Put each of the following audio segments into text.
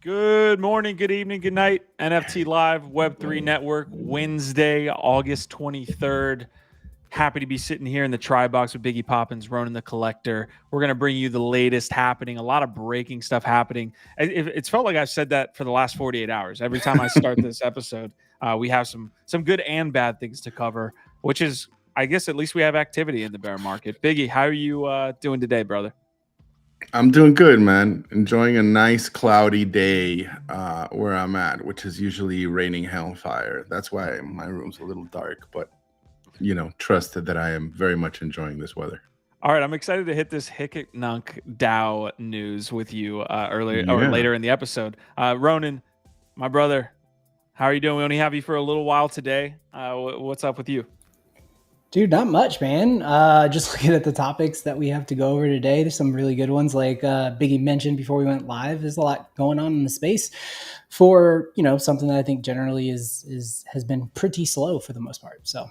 Good morning, good evening, good night. NFT Live Web3 Network, Wednesday, August 23rd. Happy to be sitting here in the Tri Box with Biggie Poppins, Ronan the Collector. We're going to bring you the latest happening, a lot of breaking stuff happening. It's felt like I've said that for the last 48 hours. Every time I start this episode, we have some good and bad things to cover, which is, I guess, at least we have activity in the bear market. Biggie, how are you doing today, brother? I'm doing good, man. Enjoying a nice cloudy day where I'm at, which is usually raining hellfire. That's why my room's a little dark, but trust that I am very much enjoying this weather. All right, I'm excited to hit this Hickok DAO news with you earlier or Yeah. later in the episode. Ronan, my brother, how are you doing? We only have you for a little while today. What's up with you? Dude, not much, man. Just looking at the topics that we have to go over today. There's some really good ones, like Biggie mentioned before we went live. There's a lot going on in the space for something that I think generally has been pretty slow for the most part. So.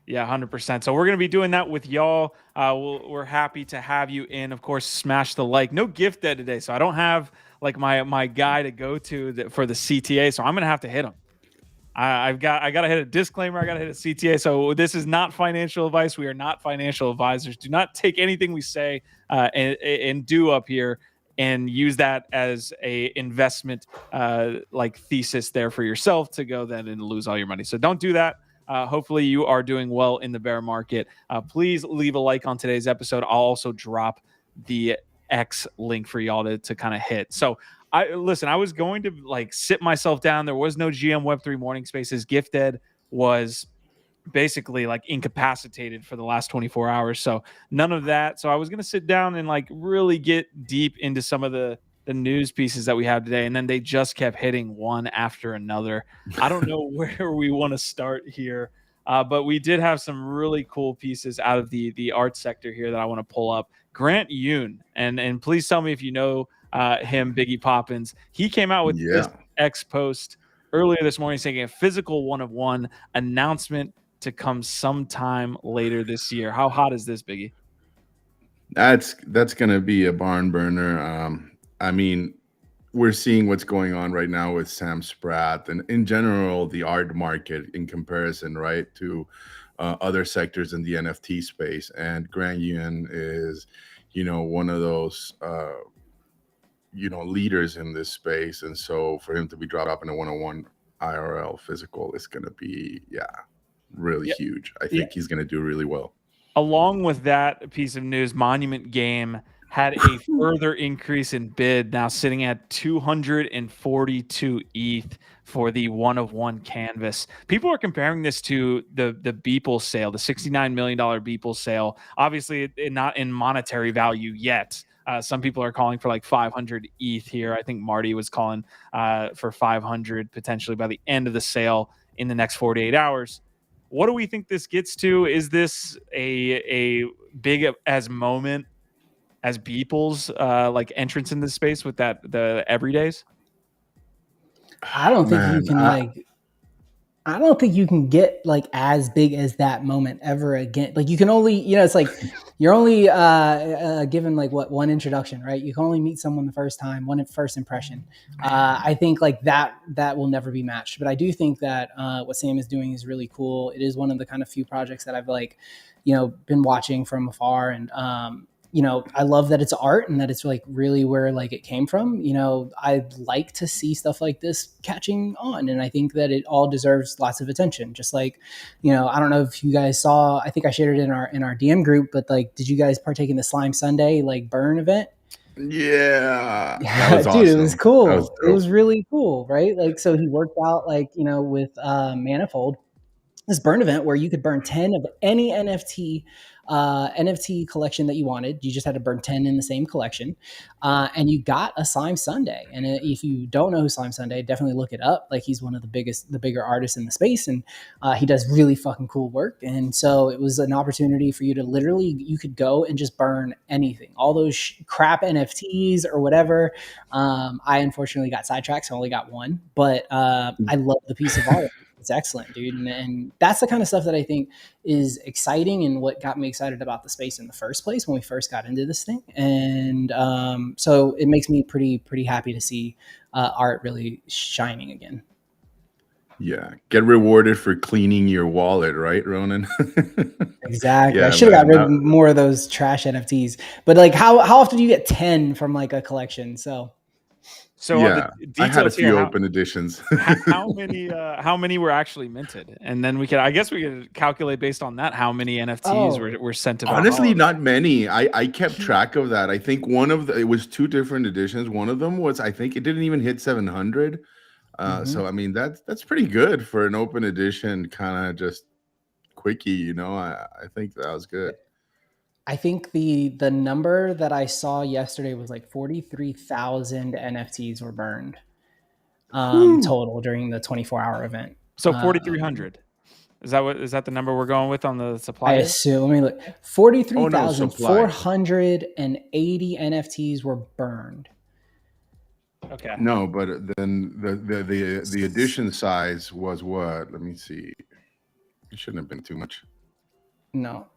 Yeah, 100%. So we're going to be doing that with y'all. We're happy to have you in. Of course, smash the like. No gift dead today, so I don't have like my guy to go to for the CTA. So I'm going to have to hit him. I got to hit a disclaimer. I got to hit a CTA. So this is not financial advice. We are not financial advisors. Do not take anything we say and do up here and use that as a investment like thesis there for yourself to go then and lose all your money. So don't do that. Hopefully you are doing well in the bear market. Please leave a like on today's episode. I'll also drop the X link for y'all to kind of hit. So I was going to like sit myself down. There was no GM Web3 morning spaces. Gifted was basically like incapacitated for the last 24 hours. So none of that. So I was going to sit down and like really get deep into some of the news pieces that we have today. And then they just kept hitting one after another. I don't know where we want to start here. But we did have some really cool pieces out of the art sector here that I want to pull up. Grant Yoon, and please tell me if you know him, Biggie Poppins. He came out with this X post earlier this morning saying a physical 1-of-1 announcement to come sometime later this year. How hot is this, Biggie? That's going to be a barn burner. I mean, we're seeing what's going on right now with Sam Spratt and in general, the art market in comparison, right, to other sectors in the NFT space. And Grant Yoon is, one of those, leaders in this space. And so for him to be dropping a 1-on-1 IRL physical is going to be, really huge. I think he's going to do really well. Along with that piece of news, Monument Game had a further increase in bid, now sitting at 242 ETH for the 1-of-1 canvas. People are comparing this to the Beeple sale, the $69 million Beeple sale. Obviously, not in monetary value yet. Some people are calling for like 500 ETH here. I think Marty was calling for 500 potentially by the end of the sale in the next 48 hours. What do we think this gets to? Is this a big as moment as Beeple's like entrance in this space with the everydays? I don't think you can I don't think you can get like as big as that moment ever again. Like you can only, it's like you're only given like one introduction, right? You can only meet someone the first time, one first impression. I think like that will never be matched. But I do think that what Sam is doing is really cool. It is one of the kind of few projects that I've like, been watching from afar, and I love that it's art and that it's like really where like it came from. I like to see stuff like this catching on, and I think that it all deserves lots of attention. Just like, I don't know if you guys saw, I think I shared it in our DM group, but like, did you guys partake in the Slime Sunday like burn event? Yeah, that was dude, awesome. It was cool. It was really cool, right? Like, so he worked out like, with Manifold, this burn event where you could burn 10 of any NFT collection that you wanted. You just had to burn 10 in the same collection. And you got a Slime Sunday. And if you don't know who Slime Sunday, definitely look it up. Like, he's one of the bigger artists in the space, and he does really fucking cool work. And so it was an opportunity for you to literally, you could go and just burn anything, all those crap NFTs or whatever. I unfortunately got sidetracked, so I only got one, but I love the piece of art. It's excellent, dude. And that's the kind of stuff that I think is exciting and what got me excited about the space in the first place when we first got into this thing. And so it makes me pretty happy to see art really shining again. Yeah, get rewarded for cleaning your wallet, right, Ronan? Exactly. I Yeah, should have got man. rid of more of those trash NFTs. But like, how often do you get 10 from like a collection? So on the I had a details few here, open editions. how many were actually minted? And then I guess we could calculate based on that how many NFTs were sent to Honestly, Valhalla. not many. I kept track of that. I think it was 2 different editions. One of them was, I think it didn't even hit 700. So I mean that's pretty good for an open edition, kind of just quickie, you know. I think that was good. I think the number that I saw yesterday was like 43,000 NFTs were burned total during the 24-hour event. So 4,300. Is that the number we're going with on the supply? I assume. Let me look. 43,480 NFTs were burned. Okay. No, but then the edition size was what? Let me see. It shouldn't have been too much. No.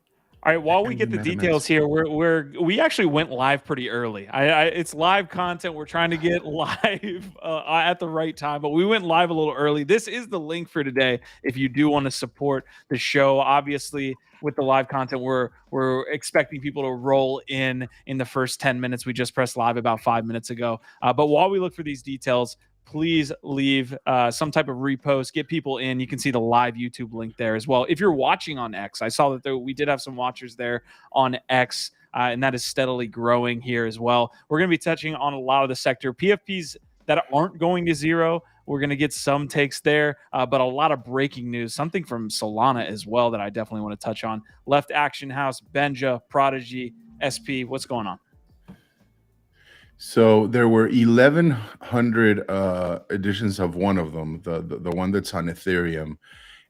All right. While we get the details here, we actually went live pretty early. It's live content. We're trying to get live at the right time, but we went live a little early. This is the link for today. If you do want to support the show, obviously with the live content, we're expecting people to roll in the first 10 minutes. We just pressed live about 5 minutes ago. But while we look for these details, please leave some type of repost, get people in. You can see the live YouTube link there as well. If you're watching on X, I saw that we did have some watchers there on X, and that is steadily growing here as well. We're going to be touching on a lot of the sector PFPs that aren't going to zero. We're going to get some takes there, but a lot of breaking news, something from Solana as well that I definitely want to touch on. Left Action House, Benja, Prodigy, SP, what's going on? So there were 1,100 editions of one of them, the one that's on Ethereum,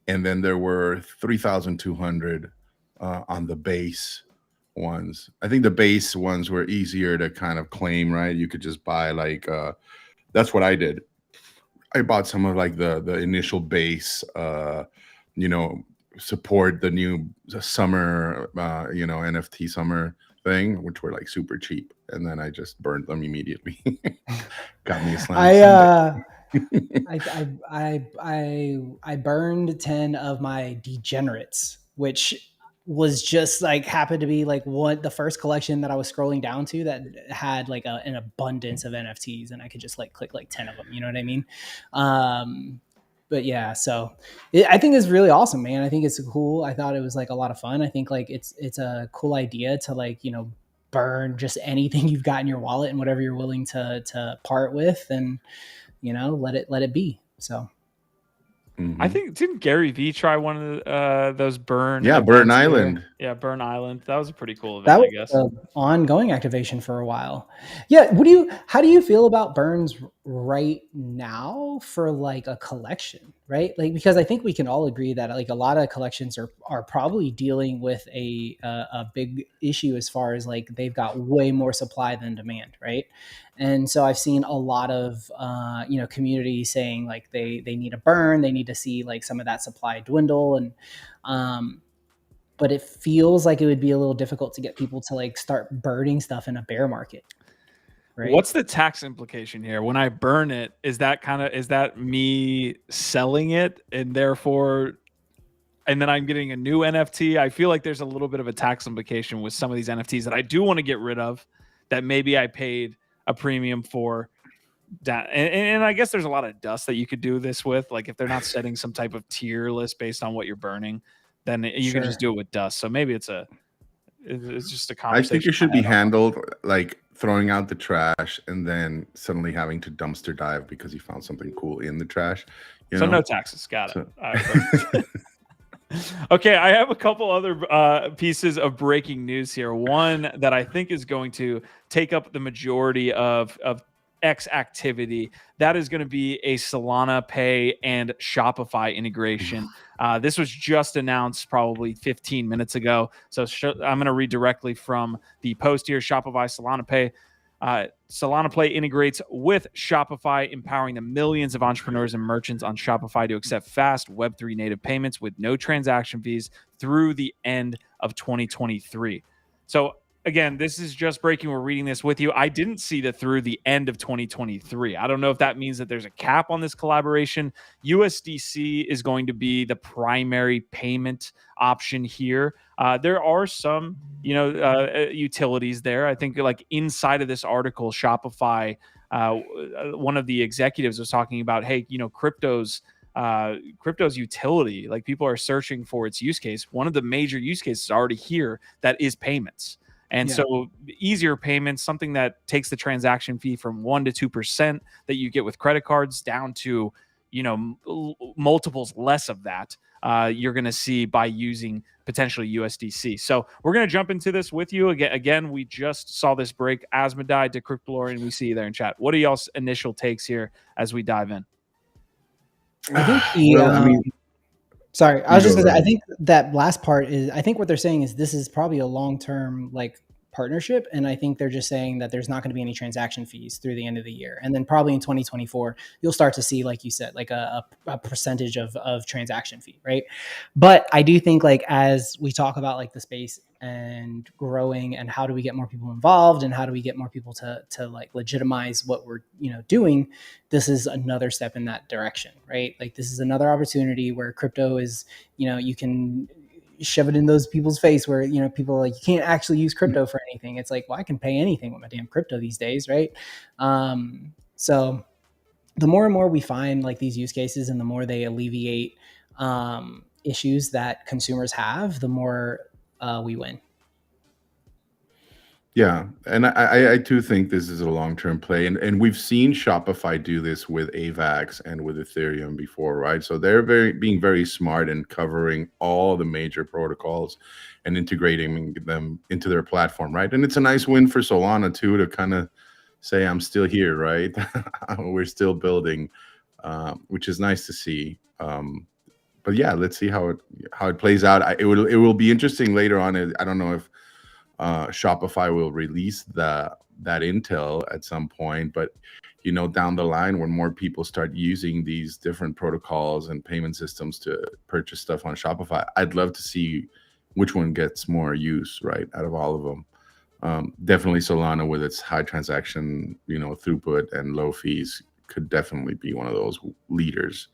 and then there were 3,200 on the base ones. I think the base ones were easier to kind of claim, right? You could just buy like that's what I did. I bought some of like the initial base, support the new summer, NFT summer thing, which were like super cheap, and then I just burned them immediately. Got me a slam. I burned 10 of my degenerates, which was just like happened to be like the first collection that I was scrolling down to that had like an abundance of NFTs, and I could just like click like 10 of them. You know what I mean? But yeah, so I think it's really awesome, man. I think it's cool. I thought it was like a lot of fun. I think like it's a cool idea to like, burn just anything you've got in your wallet and whatever you're willing to part with, and let it be. So I think didn't Gary Vee try one of those burn? Yeah, Burn Island. Yeah, Burn Island. That was a pretty cool event, I guess. An ongoing activation for a while. Yeah. How do you feel about burns right now for like a collection, right? Like, because I think we can all agree that like a lot of collections are probably dealing with a big issue as far as like they've got way more supply than demand, right? And so I've seen a lot of community saying like they need a burn, they need to see like some of that supply dwindle, and but it feels like it would be a little difficult to get people to like start burning stuff in a bear market. Right? What's the tax implication here? When I burn it, is that me selling it and therefore, and then I'm getting a new NFT? I feel like there's a little bit of a tax implication with some of these NFTs that I do want to get rid of, that maybe I paid a premium for. And I guess there's a lot of dust that you could do this with. Like if they're not setting some type of tier list based on what you're burning, then you can just do it with dust. So maybe it's just a conversation. I think it should be handled like throwing out the trash and then suddenly having to dumpster dive because you found something cool in the trash. So no taxes. Got it. All right, okay, I have a couple other pieces of breaking news here. One that I think is going to take up the majority of X activity, that is going to be a Solana Pay and Shopify integration. This was just announced probably 15 minutes ago. So I'm going to read directly from the post here. Shopify Solana Pay. Solana Pay integrates with Shopify, empowering the millions of entrepreneurs and merchants on Shopify to accept fast Web3 native payments with no transaction fees through the end of 2023. So again, this is just breaking. We're reading this with you. I didn't see that through the end of 2023. I don't know if that means that there's a cap on this collaboration. USDC is going to be the primary payment option here. There are some, utilities there. I think like inside of this article, Shopify, one of the executives was talking about, hey, crypto's utility, like people are searching for its use case. One of the major use cases already here that is payments. And so easier payments, something that takes the transaction fee from 1% to 2% that you get with credit cards down to, multiples less of that, you're going to see by using potentially USDC. So we're going to jump into this with you. Again, we just saw this break. Asmodai, Decryptolorian, we see you there in chat. What are y'all's initial takes here as we dive in? I think sorry, I was just gonna say, I think that last part is, I think what they're saying is this is probably a long-term partnership, and I think they're just saying that there's not going to be any transaction fees through the end of the year, and then probably in 2024 you'll start to see, like you said, like a percentage of transaction fee, right? But I do think as we talk about the space and growing, and how do we get more people involved, and how do we get more people to legitimize what we're doing, this is another step in that direction, right? This is another opportunity where crypto is, you can shove it in those people's face where people are like, you can't actually use crypto for anything. It's like, well, I can pay anything with my damn crypto these days, right? So the more and more we find these use cases, and the more they alleviate issues that consumers have, the more we win. Yeah, and I too think this is a long-term play, and we've seen Shopify do this with AVAX and with Ethereum before, right? So they're being very smart in covering all the major protocols and integrating them into their platform, right? And it's a nice win for Solana too, to kind of say, I'm still here, right? We're still building, which is nice to see. But yeah, let's see how it plays out. It will be interesting later on. I don't know if Shopify will release that intel at some point, but down the line, when more people start using these different protocols and payment systems to purchase stuff on Shopify, I'd love to see which one gets more use, right, out of all of them. Definitely Solana, with its high transaction throughput and low fees, could definitely be one of those leaders.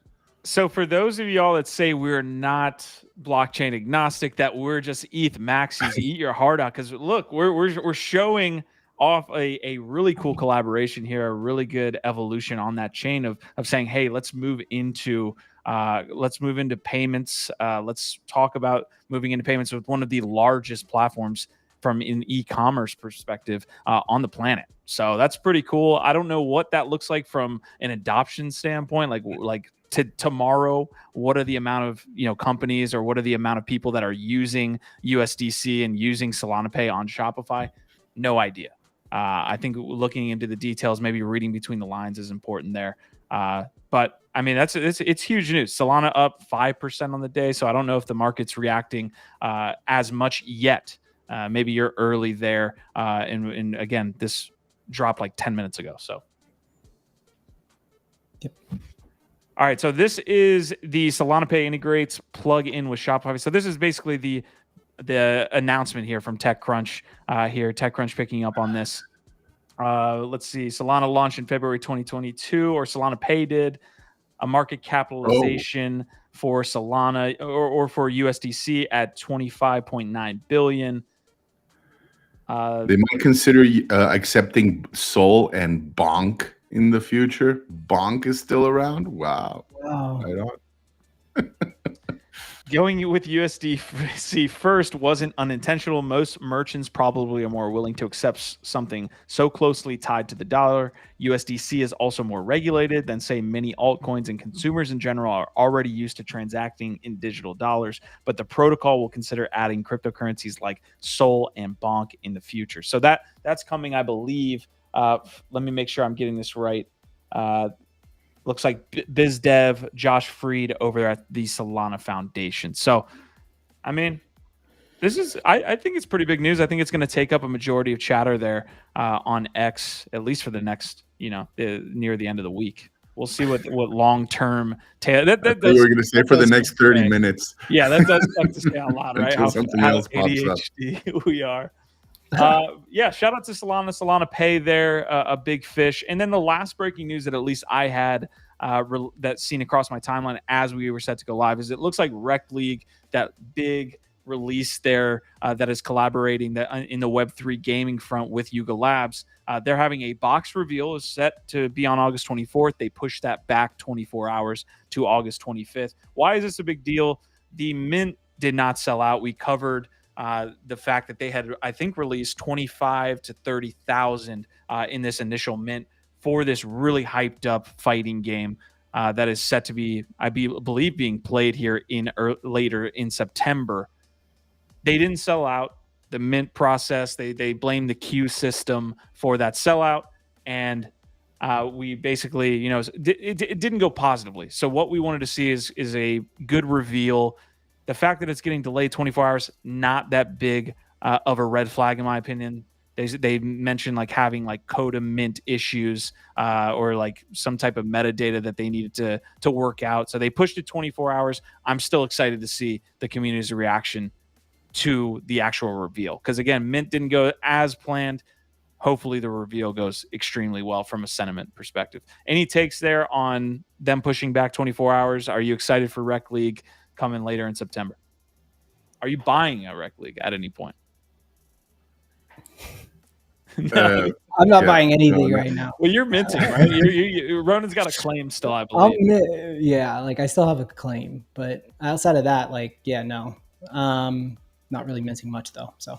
So for those of y'all that say we're not blockchain agnostic, that we're just ETH maxis, eat your heart out, because look, we're showing off a really cool collaboration here, a really good evolution on that chain of saying, hey, let's move into payments. Let's talk about moving into payments with one of the largest platforms from an e-commerce perspective on the planet. So that's pretty cool. I don't know what that looks like from an adoption standpoint, like tomorrow, what are the amount of companies, or what are the amount of people that are using USDC and using Solana Pay on Shopify? No idea. I think looking into the details, maybe reading between the lines is important there. But I mean, it's huge news. Solana up 5% on the day, so I don't know if the market's reacting as much yet. Maybe you're early there, and again, this dropped 10 minutes ago. So. Yep. All right, so this is the Solana Pay integrates plug in with Shopify. So this is basically the announcement here from TechCrunch. TechCrunch picking up on this. Let's see. Solana launched in February 2022, or Solana Pay did. A market capitalization for Solana or for USDC at 25.9 billion. They might consider accepting Sol and Bonk in the future. Bonk is still around. Wow. Right on. Going with USDC first wasn't unintentional. Most merchants probably are more willing to accept something so closely tied to the dollar. USDC is also more regulated than, say, many altcoins, and consumers in general are already used to transacting in digital dollars. But the protocol will consider adding cryptocurrencies like Sol and Bonk in the future. So that's coming, I believe. Let me make sure I'm getting this right. Looks like BizDev Josh Freed over at the Solana Foundation. So, I mean, this is I think it's pretty big news. I think it's going to take up a majority of chatter there on X, at least for the next, near the end of the week. We'll see what long term tail. That we were going to say for the next 30 minutes. Yeah, that does start to say a lot, right? Until something else pops ADHD up. We are. Yeah, shout out to Solana Pay there, a big fish. And then the last breaking news that at least I had that seen across my timeline as we were set to go live is it looks like Rec League, that big release there that is collaborating in the Web3 gaming front with Yuga Labs. They're having a box reveal is set to be on August 24th. They pushed that back 24 hours to August 25th. Why is this a big deal? The mint did not sell out. We covered the fact that they had, I think, released 25 to 30,000 in this initial mint for this really hyped up fighting game that is set to be, believe, being played here later in September. They didn't sell out. The mint process, they blamed the queue system for that sellout, and we basically, it didn't go positively. So what we wanted to see is a good reveal. The fact that it's getting delayed 24 hours, not that big of a red flag, in my opinion. They mentioned like having like Coda mint issues or like some type of metadata that they needed to work out. So they pushed it 24 hours. I'm still excited to see the community's reaction to the actual reveal. Because again, mint didn't go as planned. Hopefully the reveal goes extremely well from a sentiment perspective. Any takes there on them pushing back 24 hours? Are you excited for Rec League coming later in September? Are you buying a Rec League at any point? No, I'm not buying anything right now. Well, you're minting, right? Ronan's got a claim still, I believe. Yeah, like I still have a claim, but outside of that, like, yeah, no. Not really minting much though. So,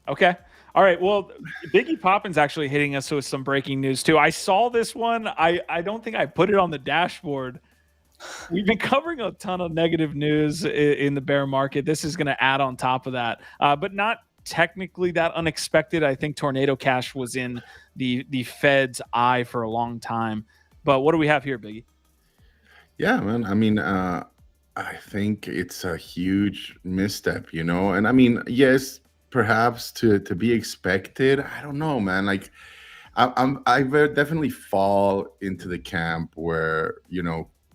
okay, all right. Well, Biggie Poppin's actually hitting us with some breaking news too. I saw this one. I don't think I put it on the dashboard. We've been covering a ton of negative news in the bear market. This is going to add on top of that, but not technically that unexpected. I think Tornado Cash was in the Fed's eye for a long time. But what do we have here, Biggie? Yeah, man. I mean, I think it's a huge misstep, and I mean, yes, perhaps to be expected. I don't know, man. Like, I definitely fall into the camp where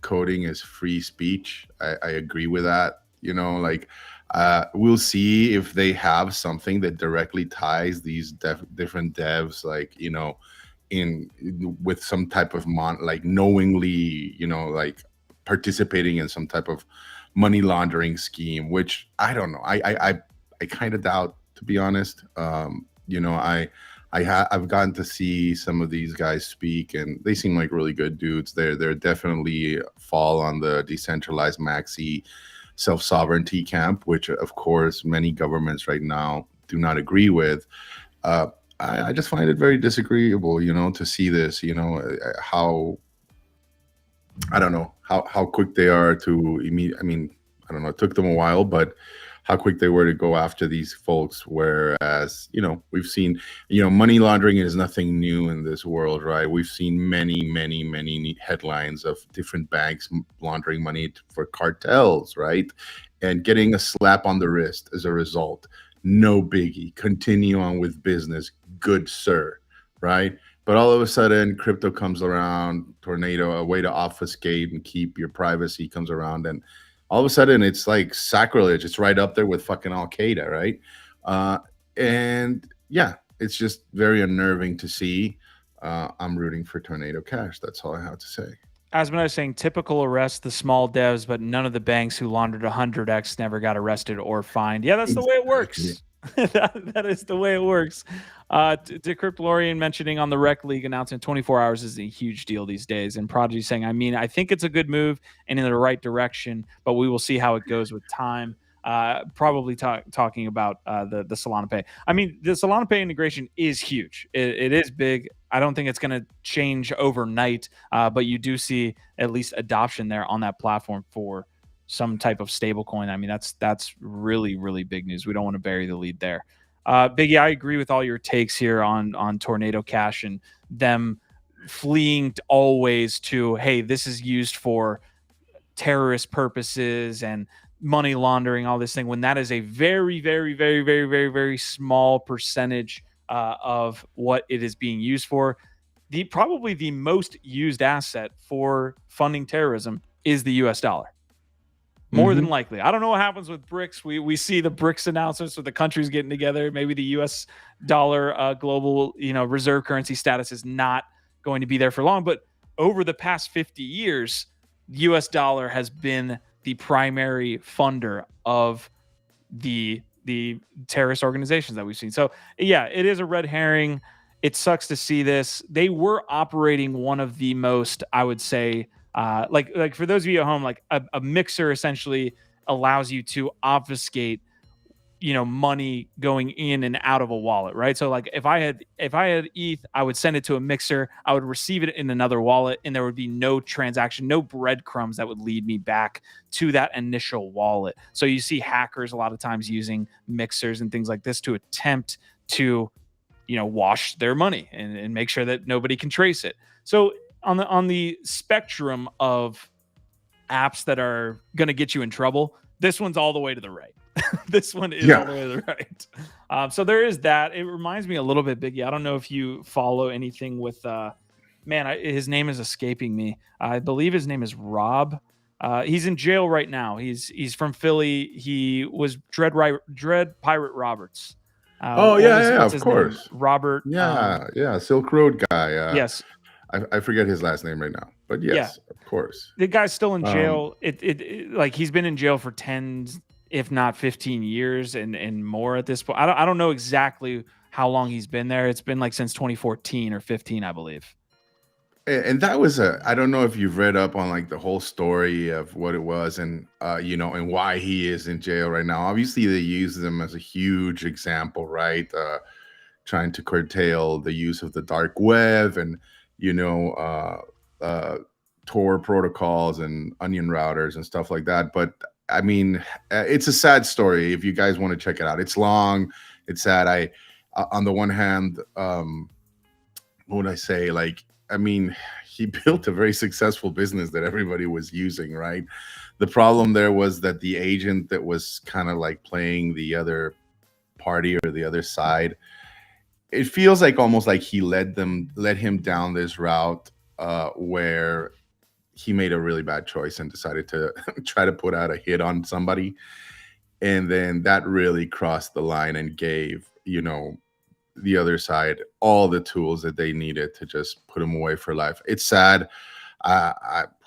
coding is free speech. I agree with that. Like, we'll see if they have something that directly ties these different devs, like with some type of knowingly, like participating in some type of money laundering scheme, which I don't know. I kind of doubt, to be honest. I've gotten to see some of these guys speak, and they seem like really good dudes. They're definitely fall on the decentralized maxi self-sovereignty camp, which of course many governments right now do not agree with. I just find it very disagreeable, to see this, how I don't know how quick they are to I mean, I don't know, it took them a while, but how quick they were to go after these folks. Whereas, we've seen, money laundering is nothing new in this world, right? We've seen many headlines of different banks laundering money for cartels, right? And getting a slap on the wrist as a result. No biggie. Continue on with business. Good sir, right? But all of a sudden, crypto comes around, Tornado, a way to obfuscate and keep your privacy comes around, and all of a sudden it's like sacrilege. It's right up there with fucking Al-Qaeda, right? And yeah, it's just very unnerving to see. I'm rooting for Tornado Cash. That's all I have to say. As I was saying, typical arrest the small devs, but none of the banks who laundered 100x never got arrested or fined. Yeah, that's the way it works. that is the way it works. Decryptolorian mentioning on the Rec League announcement, 24 hours is a huge deal these days. And Prodigy saying, I think it's a good move and in the right direction, but we will see how it goes with time. Probably talking about the Solana Pay. I mean, the Solana Pay integration is huge. It is big. I don't think it's going to change overnight, but you do see at least adoption there on that platform for some type of stable coin. I mean, that's really, really big news. We don't want to bury the lead there. Biggie, I agree with all your takes here on Tornado Cash and them fleeing always to, hey, this is used for terrorist purposes and money laundering, all this thing, when that is a very, very, very, very, very, very small percentage of what it is being used for. Probably the most used asset for funding terrorism is the US dollar. More than likely. I don't know what happens with BRICS. We see the BRICS announcements with the countries getting together. Maybe the U.S. dollar global reserve currency status is not going to be there for long. But over the past 50 years, U.S. dollar has been the primary funder of the terrorist organizations that we've seen. So yeah, it is a red herring. It sucks to see this. They were operating one of the most, I would say, like for those of you at home, like a mixer essentially allows you to obfuscate, money going in and out of a wallet, right? So like if I had ETH, I would send it to a mixer, I would receive it in another wallet, and there would be no transaction, no breadcrumbs that would lead me back to that initial wallet. So you see hackers a lot of times using mixers and things like this to attempt to, wash their money and make sure that nobody can trace it. So on the spectrum of apps that are going to get you in trouble, this one's all the way to the right. This one is all the way to the right. So there is that. It reminds me a little bit, Biggie. I don't know if you follow anything with his name is escaping me. I believe his name is Rob. He's in jail right now. He's from Philly. He was Dread Pirate Roberts. Of course. Robert. Silk Road guy. Yes. I forget his last name right now, but yes, of course. The guy's still in jail. Like he's been in jail for 10, if not 15 years and more at this point. I don't know exactly how long he's been there. It's been like since 2014 or 15, I believe. And that was I don't know if you've read up on like the whole story of what it was and, and why he is in jail right now. Obviously they use him as a huge example, right? Trying to curtail the use of the dark web and, Tor protocols and onion routers and stuff like that. But I mean, it's a sad story. If you guys want to check it out, it's long, it's sad. On the one hand, what would I say? He built a very successful business that everybody was using, right? The problem there was that the agent that was kind of like playing the other party or the other side, it feels like almost like he led him down this route where he made a really bad choice and decided to try to put out a hit on somebody. And then that really crossed the line and gave, the other side all the tools that they needed to just put him away for life. It's sad.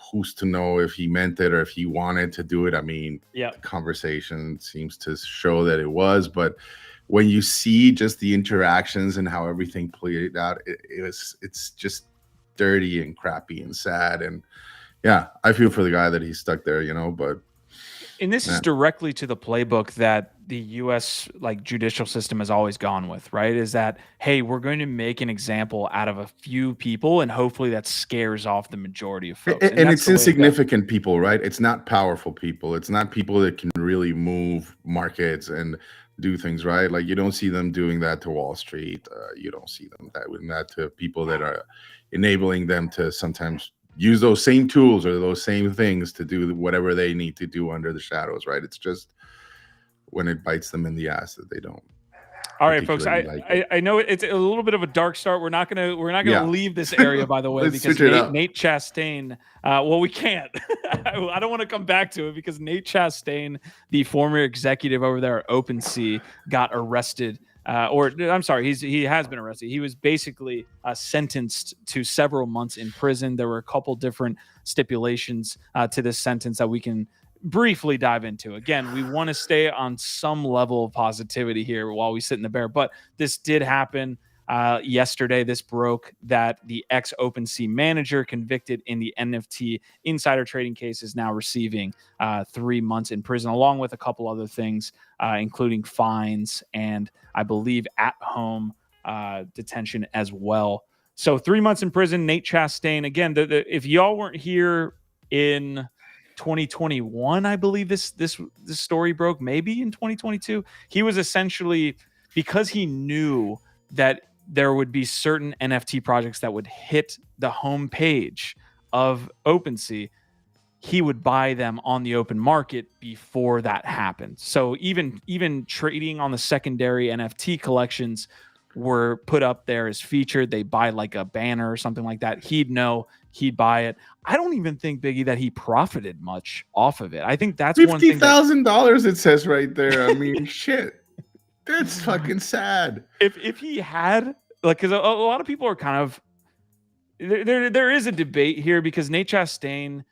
Who's to know if he meant it or if he wanted to do it? I mean, the conversation seems to show that it was, but when you see just the interactions and how everything played out, it's just dirty and crappy and sad. And yeah, I feel for the guy that he's stuck there, but. And this is directly to the playbook that the U.S. judicial system has always gone with, right? Is that, hey, we're going to make an example out of a few people, and hopefully that scares off the majority of folks. And it's insignificant people, right? It's not powerful people. It's not people that can really move markets and do things, right? Like you don't see them doing that to Wall Street. You don't see them doing that to people that are enabling them to sometimes use those same tools or those same things to do whatever they need to do under the shadows, right? It's just when it bites them in the ass that they don't. All right, folks. I know it's a little bit of a dark start. We're not gonna leave this area, by the way, because Nate Chastain. Well, we can't. I don't want to come back to it because Nate Chastain, the former executive over there at OpenSea, got arrested. I'm sorry, he has been arrested. He was basically sentenced to several months in prison. There were a couple different stipulations to this sentence that we can briefly dive into. Again, we want to stay on some level of positivity here while we sit in the bear, but this did happen yesterday. This broke that the ex-OpenSea manager convicted in the NFT insider trading case is now receiving 3 months in prison, along with a couple other things, including fines and I believe at-home detention as well. So 3 months in prison. Nate Chastain, again, if y'all weren't here in 2021, I believe this story broke, maybe in 2022. He was essentially, because he knew that there would be certain NFT projects that would hit the homepage of OpenSea, he would buy them on the open market before that happened. So even trading on the secondary NFT collections were put up there as featured. They buy like a banner or something like that. He'd know he'd buy it. I don't even think, Biggie, that he profited much off of it. I think that's one thing. $50,000 it says right there. I mean, shit. That's fucking sad. If he had, like, because a lot of people are kind of, there is a debate here because Nate Chastain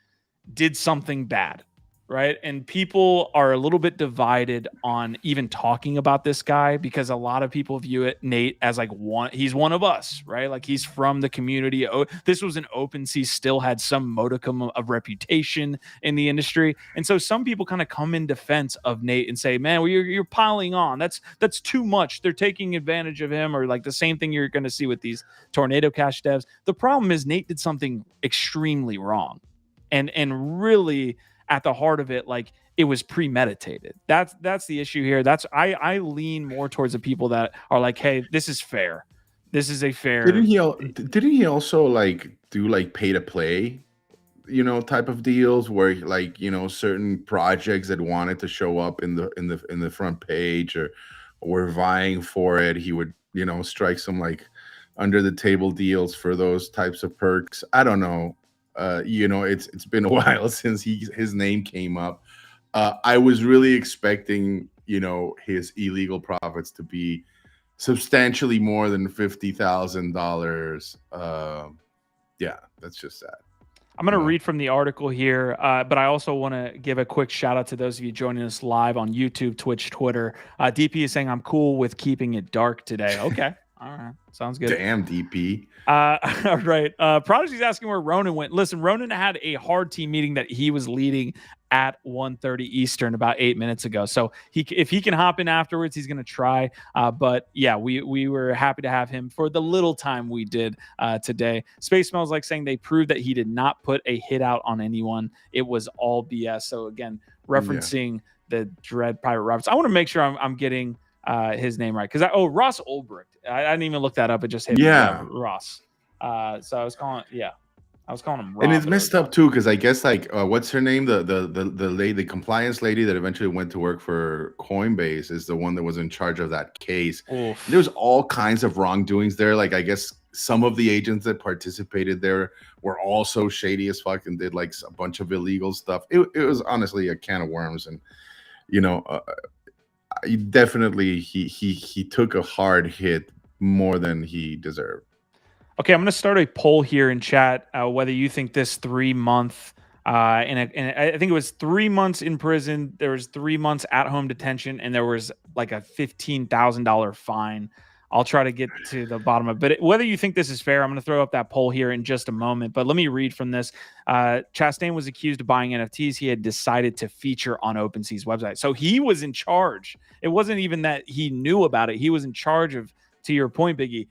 did something bad, right? And people are a little bit divided on even talking about this guy because a lot of people view it, Nate, as like he's one of us, right? Like he's from the community. This was an OpenSea, still had some modicum of reputation in the industry. And so some people kind of come in defense of Nate and say, man, well, you're piling on. That's too much. They're taking advantage of him, or like the same thing you're going to see with these Tornado Cash devs. The problem is Nate did something extremely wrong. And really at the heart of it, like it was premeditated. That's the issue here. I lean more towards the people that are like, hey, this is fair. This is a fair. Didn't he also like do like pay to play, type of deals where like, certain projects that wanted to show up in the front page or were vying for it, he would, strike some like under the table deals for those types of perks. I don't know. It's been a while since his name came up. I was really expecting, his illegal profits to be substantially more than $50,000. Yeah, that's just sad. I'm going to read from the article here, but I also want to give a quick shout out to those of you joining us live on YouTube, Twitch, Twitter. DP is saying, I'm cool with keeping it dark today. Okay. All right. Sounds good. Damn, DP. All right. Prodigy's asking where Ronan went. Listen, Ronan had a hard team meeting that he was leading at 1:30 Eastern about 8 minutes ago. So if he can hop in afterwards, he's going to try. But yeah, we were happy to have him for the little time we did today. Space Smells Like saying they proved that he did not put a hit out on anyone. It was all BS. So again, referencing the Dread Pirate Roberts. I want to make sure I'm getting his name right. Because Ross Ulbricht. I didn't even look that up. It just hit me. Ross. So I was calling him Rob. And it's messed up too, because I guess like what's her name? The lady, the compliance lady that eventually went to work for Coinbase is the one that was in charge of that case. There was all kinds of wrongdoings there. Like I guess some of the agents that participated there were also shady as fuck and did like a bunch of illegal stuff. It was honestly a can of worms, and definitely he took a hard hit more than he deserved. Okay, I'm going to start a poll here in chat whether you think this 3-month and I think it was 3 months in prison, there was 3 months at home detention, and there was like a $15,000 fine. I'll try to get to the bottom of it. But whether you think this is fair, I'm going to throw up that poll here in just a moment. But let me read from this. Chastain was accused of buying NFTs he had decided to feature on OpenSea's website. So he was in charge. It wasn't even that he knew about it. He was in charge of, to your point, Biggie,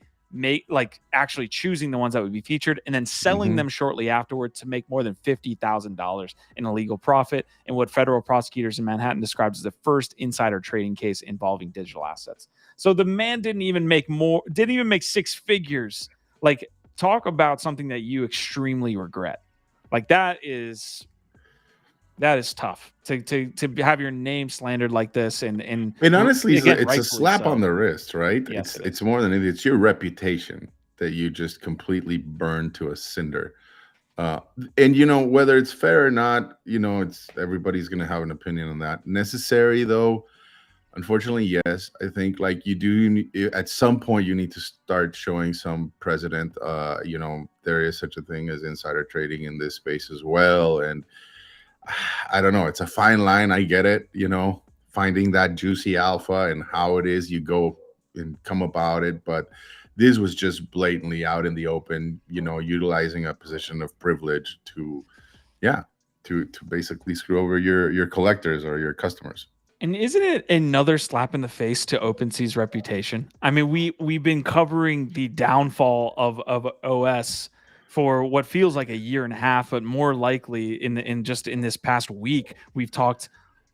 actually choosing the ones that would be featured and then selling them shortly afterward to make more than $50,000 in illegal profit in what federal prosecutors in Manhattan described as the first insider trading case involving digital assets. So the man didn't even make six figures. Like, talk about something that you extremely regret. Like that is tough to have your name slandered like this, and honestly, it's a slap on the wrist, right? Yes, it's more than it's your reputation that you just completely burned to a cinder. And whether it's fair or not, it's everybody's gonna have an opinion on that. Necessary though, unfortunately, yes. I think like you do at some point you need to start showing some precedent. There is such a thing as insider trading in this space as well, and I don't know. It's a fine line. I get it. Finding that juicy alpha and how it is you go and come about it. But this was just blatantly out in the open, utilizing a position of privilege to basically screw over your collectors or your customers. And isn't it another slap in the face to OpenSea's reputation? I mean, we've been covering the downfall of OS for what feels like a year and a half, but more likely in this past week, we've talked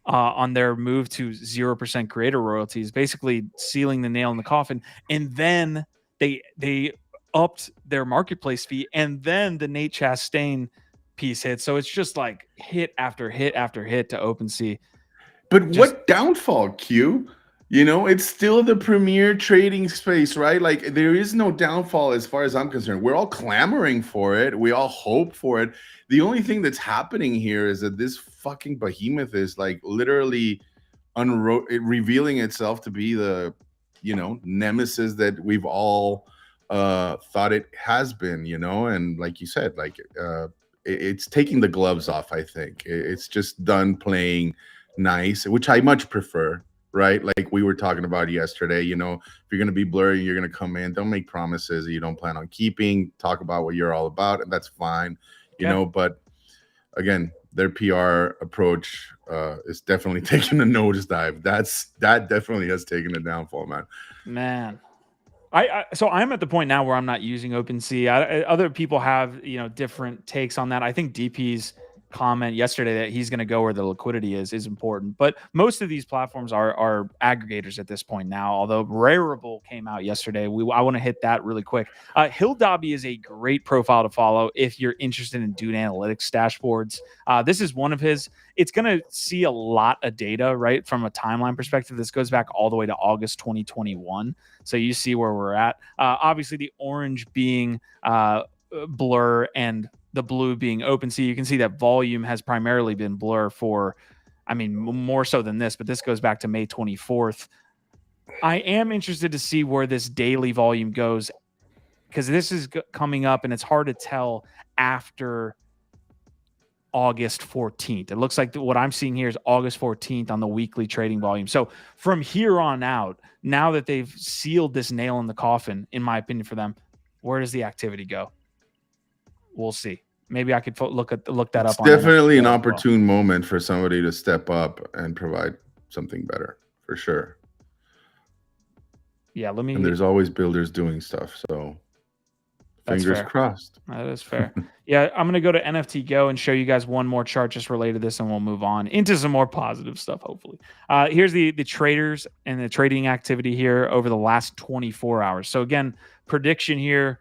on their move to 0% creator royalties, basically sealing the nail in the coffin. And then they upped their marketplace fee, and then the Nate Chastain piece hit. So it's just like hit after hit after hit to OpenSea. But what downfall, Q? It's still the premier trading space, right? Like there is no downfall as far as I'm concerned. We're all clamoring for it. We all hope for it. The only thing that's happening here is that this fucking behemoth is like literally revealing itself to be the, nemesis that we've all thought it has been, and like you said, like it's taking the gloves off. I think it's just done playing nice, which I much prefer. Right, like we were talking about yesterday. If you're going to be blurry, you're going to come in. Don't make promises that you don't plan on keeping. Talk about what you're all about, and that's fine. But again, their PR approach is definitely taking a nosedive. That definitely has taken a downfall, man. So I'm at the point now where I'm not using OpenSea. Other people have different takes on that. I think DP's comment yesterday that he's going to go where the liquidity is important, but most of these platforms are aggregators at this point now. Although Rarible came out yesterday, I want to hit that really quick. Hill Dobby is a great profile to follow if you're interested in doing analytics dashboards. This is one of his. It's going to see a lot of data, right, from a timeline perspective. This goes back all the way to August 2021, so you see where we're at. Obviously, the orange being Blur and the blue being OpenSea. You can see that volume has primarily been Blur for, more so than this, but this goes back to May 24th. I am interested to see where this daily volume goes, because this is coming up and it's hard to tell after August 14th. It looks like what I'm seeing here is August 14th on the weekly trading volume. So from here on out, now that they've sealed this nail in the coffin, in my opinion, for them, where does the activity go? We'll see. Maybe I could look that up. It's definitely an opportune moment for somebody to step up and provide something better, for sure. Yeah, And there's always builders doing stuff, so fingers crossed. That is fair. Yeah, I'm going to go to NFT Go and show you guys one more chart just related to this, and we'll move on into some more positive stuff, hopefully. Here's the traders and the trading activity here over the last 24 hours. So again, prediction here,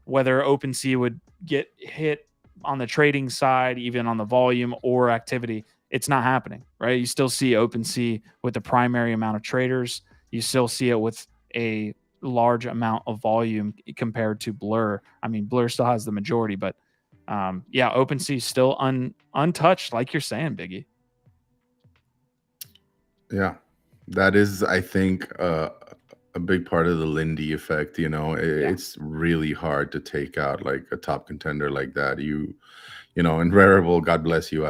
whether OpenSea would get hit on the trading side, even on the volume or activity, it's not happening, right? You still see OpenSea with the primary amount of traders. You still see it with a large amount of volume compared to Blur. Blur still has the majority, but OpenSea is still untouched, like you're saying, Biggie. Yeah, that is, I think, a big part of the Lindy effect. It's really hard to take out like a top contender like that. And Rarible, God bless you.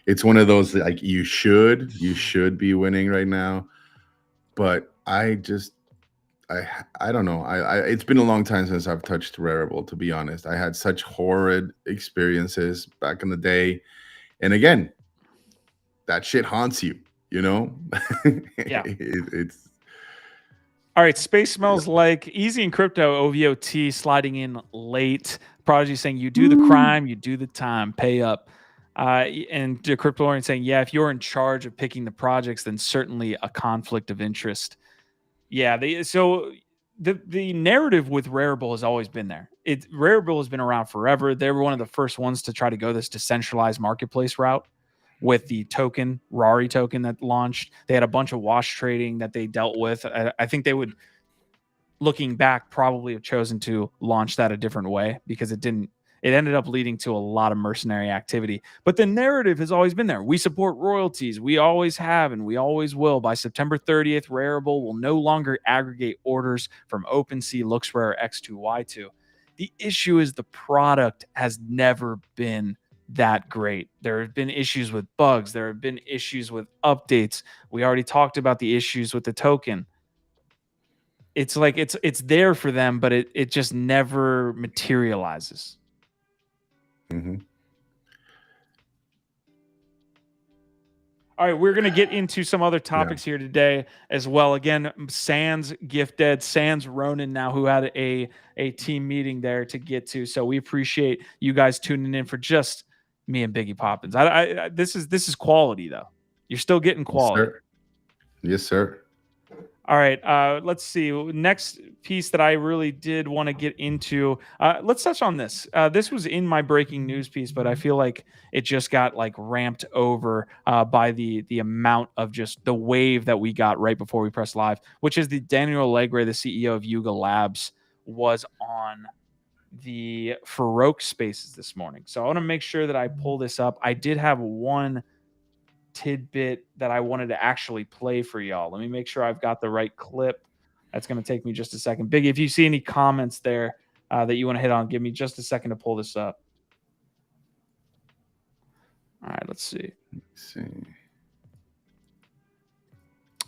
It's one of those, like, you should be winning right now, but I don't know. It's been a long time since I've touched Rarible, to be honest. I had such horrid experiences back in the day, and again, that shit haunts you. Yeah. It's all right. Space smells like Easy in Crypto. OVOT sliding in late. Prodigy saying, you do the crime, you do the time, pay up. And the Cryptolorian saying, yeah, if you're in charge of picking the projects, then certainly a conflict of interest. Yeah. So the narrative with Rarible has always been there. Rarible has been around forever. They were one of the first ones to try to go this decentralized marketplace route with the token, Rari token that launched. They had a bunch of wash trading that they dealt with. I think they would, looking back, probably have chosen to launch that a different way, because it ended up leading to a lot of mercenary activity. But the narrative has always been there. We support royalties. We always have, and we always will. By September 30th, Rarible will no longer aggregate orders from OpenSea, LooksRare, X2, Y2. The issue is the product has never been that great. There have been issues with bugs. There have been issues with updates. We already talked about the issues with the token. It's like it's there for them, but it just never materializes. Mm-hmm. All right, we're going to get into some other topics here today as well. Again, Sans Gifted, Sans Ronan now, who had a team meeting there to get to. So we appreciate you guys tuning in for just me and Biggie Poppins. This is quality, though. You're still getting quality. Yes, sir. All right, let's see. Next piece that I really did want to get into. Let's touch on this. This was in my breaking news piece, but I feel like it just got like ramped over by the amount of just the wave that we got right before we pressed live, which is the Daniel Allegre, the CEO of Yuga Labs, was on the Farouk Spaces this morning. So I want to make sure that I pull this up. I did have one tidbit that I wanted to actually play for y'all. Let me make sure I've got the right clip. That's going to take me just a second. Biggie, if you see any comments there that you want to hit on, give me just a second to pull this up. All right, let's see.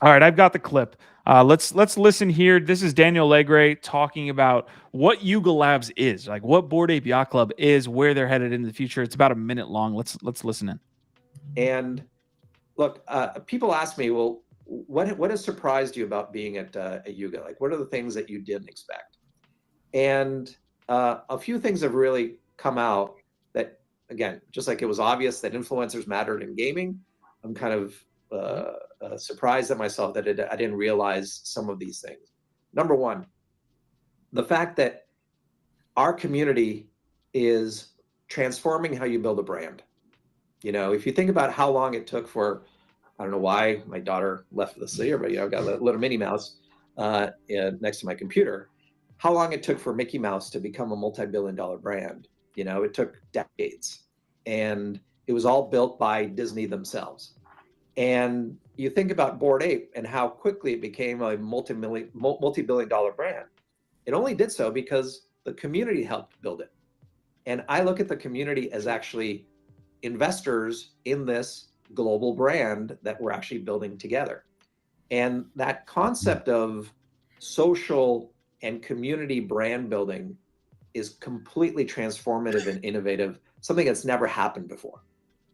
All right, I've got the clip. Let's listen here. This is Daniel Allegre talking about what Yuga Labs is, like what Bored Ape Yacht Club is, where they're headed in the future. It's about a minute long. Let's listen in. And look, people ask me, well, what has surprised you about being at Yuga? Like, what are the things that you didn't expect? And a few things have really come out that, again, just like it was obvious that influencers mattered in gaming, I'm kind of surprised at myself that I didn't realize some of these things. Number one, the fact that our community is transforming how you build a brand. You know, if you think about how long it took for, I don't know why my daughter left this year, but I've got a little Minnie Mouse next to my computer. How long it took for Mickey Mouse to become a multi-billion-dollar brand? You know, it took decades, and it was all built by Disney themselves. And you think about Bored Ape and how quickly it became a multi-billion-dollar brand. It only did so because the community helped build it. And I look at the community as actually investors in this global brand that we're actually building together. And that concept of social and community brand building is completely transformative and innovative, something that's never happened before.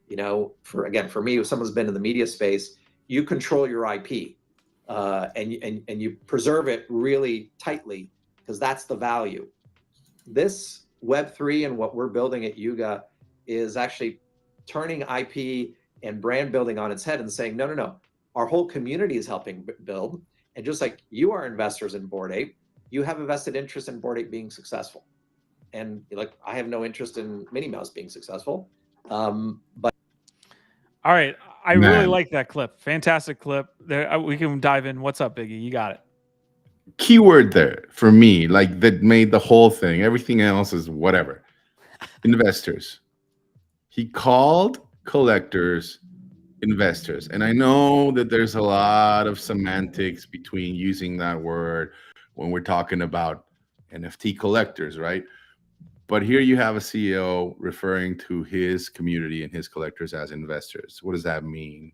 You know, for me, if someone's been in the media space, you control your IP and you preserve it really tightly because that's the value. This Web3 and what we're building at Yuga is actually turning IP and brand building on its head and saying, no, our whole community is helping build. And just like you are investors in Bored Ape, you have a vested interest in Bored Ape being successful. And like, I have no interest in Minnie Mouse being successful. But all right, I really like that clip. Fantastic clip. There, we can dive in. What's up, Biggie? You got it. Keyword there for me, like that made the whole thing. Everything else is whatever. Investors. He called collectors investors. And I know that there's a lot of semantics between using that word when we're talking about NFT collectors, right? But here you have a CEO referring to his community and his collectors as investors. What does that mean?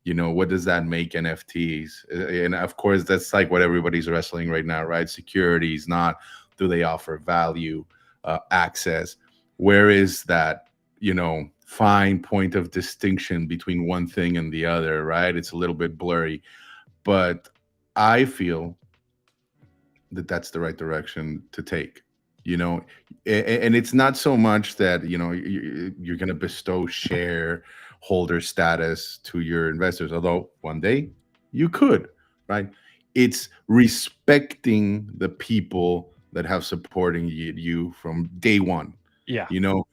You know, what does that make NFTs? And of course, that's like what everybody's wrestling right now, right? Securities, not do they offer value, access? Where is that, you know, fine point of distinction between one thing and the other, right? It's a little bit blurry, but I feel that that's the right direction to take. You know, and it's not so much that, you know, you're going to bestow shareholder status to your investors, although one day you could, right? It's respecting the people that have supporting you from day one. Yeah. You know,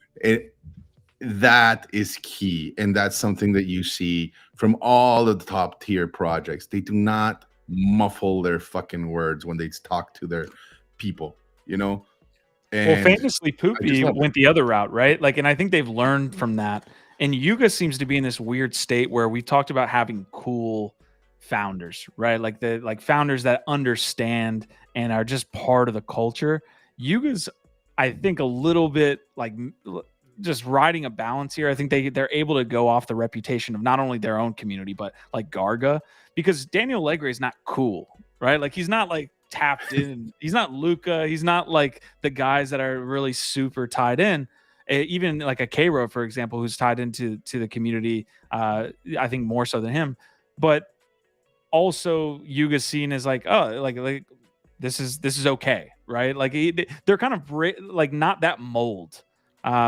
that is key. And that's something that you see from all of the top tier projects. They do not muffle their fucking words when they talk to their people, you know? And well, famously, Poopy went the other route, right? Like, and I think they've learned from that. And Yuga seems to be in this weird state where we talked about having cool founders, right? Like founders that understand and are just part of the culture. Yuga's, I think, a little bit like just riding a balance here. I think they're able to go off the reputation of not only their own community, but like Garga, because Daniel Allegre is not cool, right? Like he's not like tapped in. He's not Luca. He's not like the guys that are really super tied in. Even like a K-Row, for example, who's tied into the community, I think more so than him. But also Yuga's seen as like, oh, like this is okay, right? Like they're kind of like not that mold.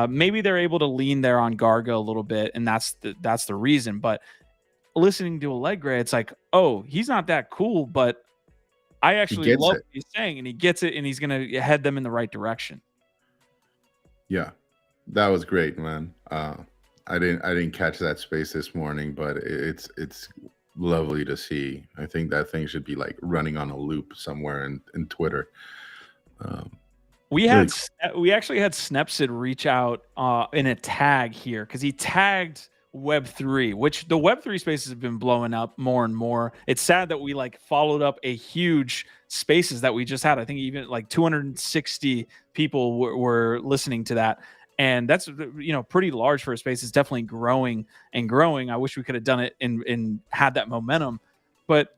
Maybe they're able to lean there on Garga a little bit, and that's the reason. But listening to Allegre, it's like, oh, he's not that cool, but I actually love it. what he's saying, and he gets it, and he's going to head them in the right direction. Yeah, that was great, man. I didn't catch that space this morning, but it's lovely to see. I think that thing should be like running on a loop somewhere in Twitter. We actually had Snepsid reach out in a tag here because he tagged Web3, which the Web3 spaces have been blowing up more and more. It's sad that we like followed up a huge spaces that we just had. I think even like 260 people were listening to that. And that's, pretty large for a space. It's definitely growing and growing. I wish we could have done it and had that momentum. But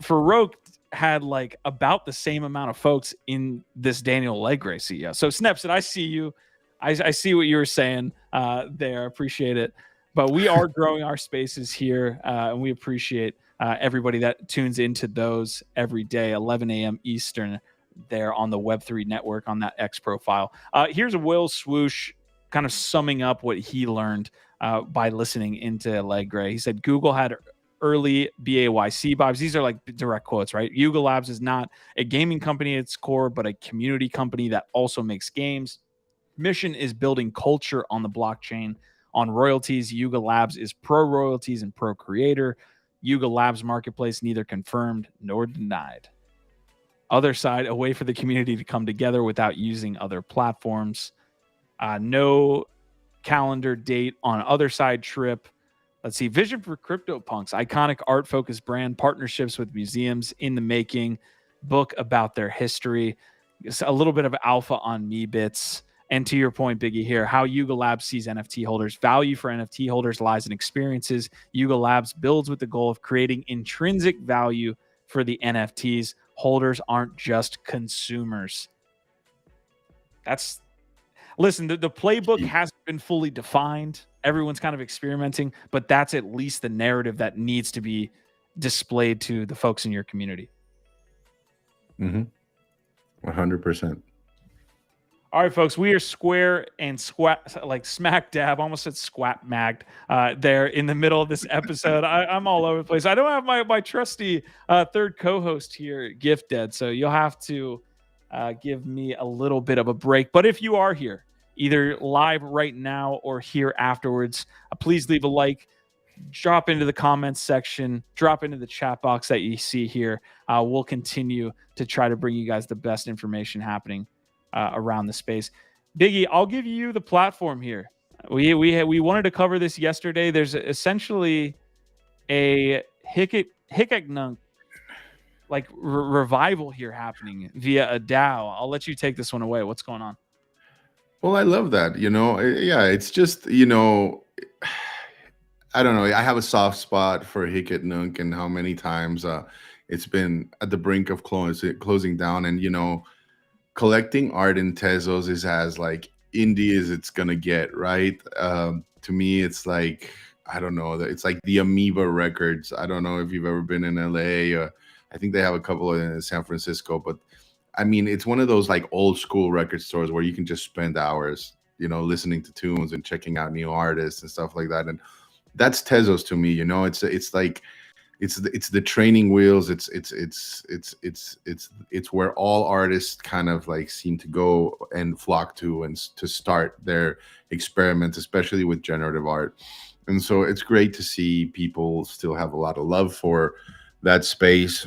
Farouk had like about the same amount of folks in this Daniel Legray CEO. So Snepsid, I see you. I see what you were saying there. Appreciate it. But we are growing our spaces here, and we appreciate everybody that tunes into those every day, 11 a.m. Eastern, there on the Web3 network on that X profile. Here's a Will Swoosh kind of summing up what he learned by listening into Legray. He said Google had early BAYC vibes. These are like direct quotes, right? Yuga Labs is not a gaming company at its core, but a community company that also makes games. Mission is building culture on the blockchain. On royalties, Yuga Labs is pro royalties and pro creator. Yuga Labs marketplace neither confirmed nor denied. Other side, a way for the community to come together without using other platforms. No calendar date on other side trip. Let's see. Vision for CryptoPunks. Iconic art-focused brand. Partnerships with museums in the making. Book about their history. A little bit of alpha on Meebits. And to your point, Biggie, here, how Yuga Labs sees NFT holders. Value for NFT holders lies in experiences. Yuga Labs builds with the goal of creating intrinsic value for the NFTs. Holders aren't just consumers. Listen, the playbook hasn't been fully defined. Everyone's kind of experimenting, but that's at least the narrative that needs to be displayed to the folks in your community. 100%. All right, folks, we are square and smack dab, almost said squat magged there in the middle of this episode. I'm all over the place. I don't have my trusty third co-host here, Gift Dead, so you'll have to give me a little bit of a break. But if you are here, either live right now or here afterwards, please leave a like, drop into the comments section, drop into the chat box that you see here. We'll continue to try to bring you guys the best information happening around the space. Biggie, I'll give you the platform here. We wanted to cover this yesterday. There's essentially a Hickek like revival here happening via a DAO. I'll let you take this one away. What's going on? Well, I love that. Yeah, it's just, I don't know. I have a soft spot for Hickek Nunk and how many times it's been at the brink of closing down. And, collecting art in Tezos is as like indie as it's gonna get, right? To me, it's like, I don't know, it's like the Amoeba Records. I don't know if you've ever been in LA. I think they have a couple in San Francisco, but I mean, it's one of those like old school record stores where you can just spend hours, listening to tunes and checking out new artists and stuff like that. And that's Tezos to me. It's like it's the training wheels. It's where all artists kind of like seem to go and flock to and to start their experiments, especially with generative art. And so it's great to see people still have a lot of love for that space.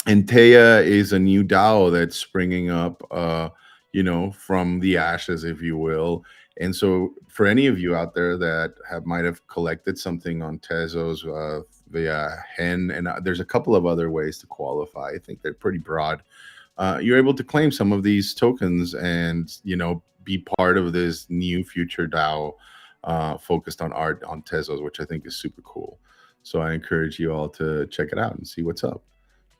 And TEIA is a new DAO that's springing up, from the ashes, if you will. And so for any of you out there that might have collected something on Tezos via Hen, and there's a couple of other ways to qualify. I think they're pretty broad. You're able to claim some of these tokens and, be part of this new future DAO focused on art on Tezos, which I think is super cool. So I encourage you all to check it out and see what's up.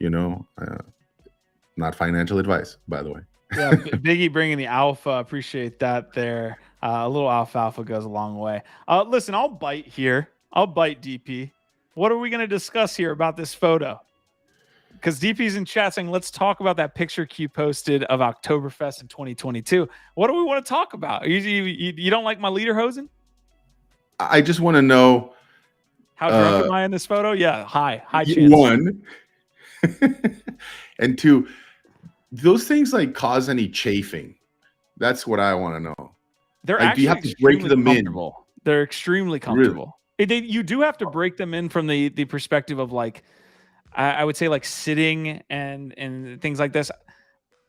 Not financial advice, by the way. Yeah, Biggie bringing the alpha. Appreciate that there. A little alfalfa goes a long way. Listen, I'll bite here. I'll bite DP. What are we going to discuss here about this photo? Because DP's in chat saying, let's talk about that picture Q posted of Oktoberfest in 2022. What do we want to talk about? You don't like my lederhosen? I just want to know. How drunk am I in this photo? Yeah, high chance. One. And two, those things like cause any chafing? That's what I want to know. They're Like, do you actually have to break extremely them in? comfortable. They're extremely comfortable. You do have to break them in from the perspective of like, I would say like sitting and things like this.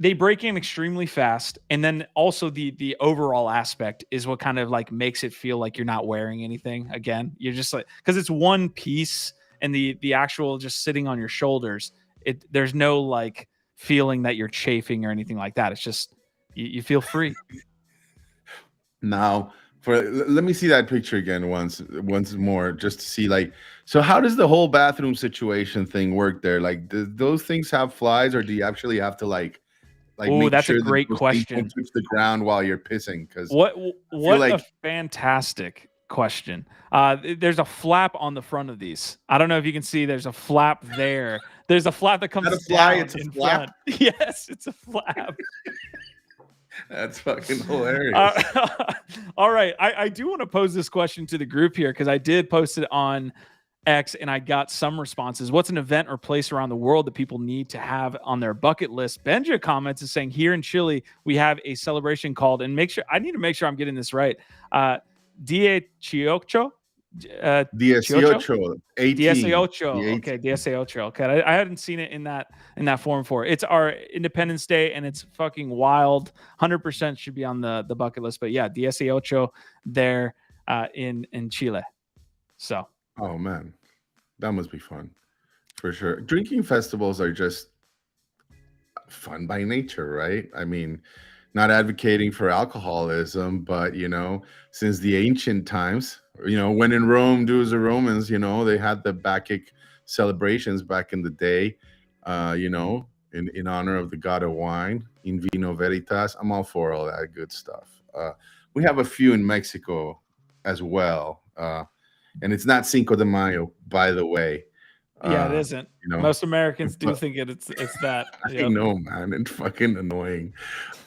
They break in extremely fast, and then also the overall aspect is what kind of like makes it feel like you're not wearing anything. Again, you're just like, because it's one piece, and the actual just sitting on your shoulders, there's no like feeling that you're chafing or anything like that. It's just you feel free. Now, let me see that picture again once more, just to see like, so how does the whole bathroom situation thing work there? Like, do those things have flies, or do you actually have to like Oh, make that's sure a that great those things question. don't touch the ground while you're pissing? Because What like, a fantastic question. There's a flap on the front of these. I don't know if you can see. There's a flap there. There's a flap that comes a fly? down It's a in flap? front. Yes, it's a flap. that's fucking hilarious. All right. I do want to pose this question to the group here because I did post it on X and I got some responses. What's an event or place around the world that people need to have on their bucket list? Benja comments is saying here in Chile, we have a celebration called, and I need to make sure I'm getting this right. Dia Chiocho? Dieciocho, 18. Okay, Dieciocho. Okay, I hadn't seen it in that form before. It's our Independence Day, and it's fucking wild. 100% should be on the bucket list. But yeah, Dieciocho there in Chile. So. Oh man, that must be fun for sure. Drinking festivals are just fun by nature, right? I mean, not advocating for alcoholism, but since the ancient times, when in Rome, do as the Romans, they had the Bacchic celebrations back in the day, in honor of the god of wine, in vino veritas. I'm all for all that good stuff. We have a few in Mexico as well. And it's not Cinco de Mayo, by the way. Yeah, it isn't. Most Americans do think it's that. Yep. I know, man. It's fucking annoying.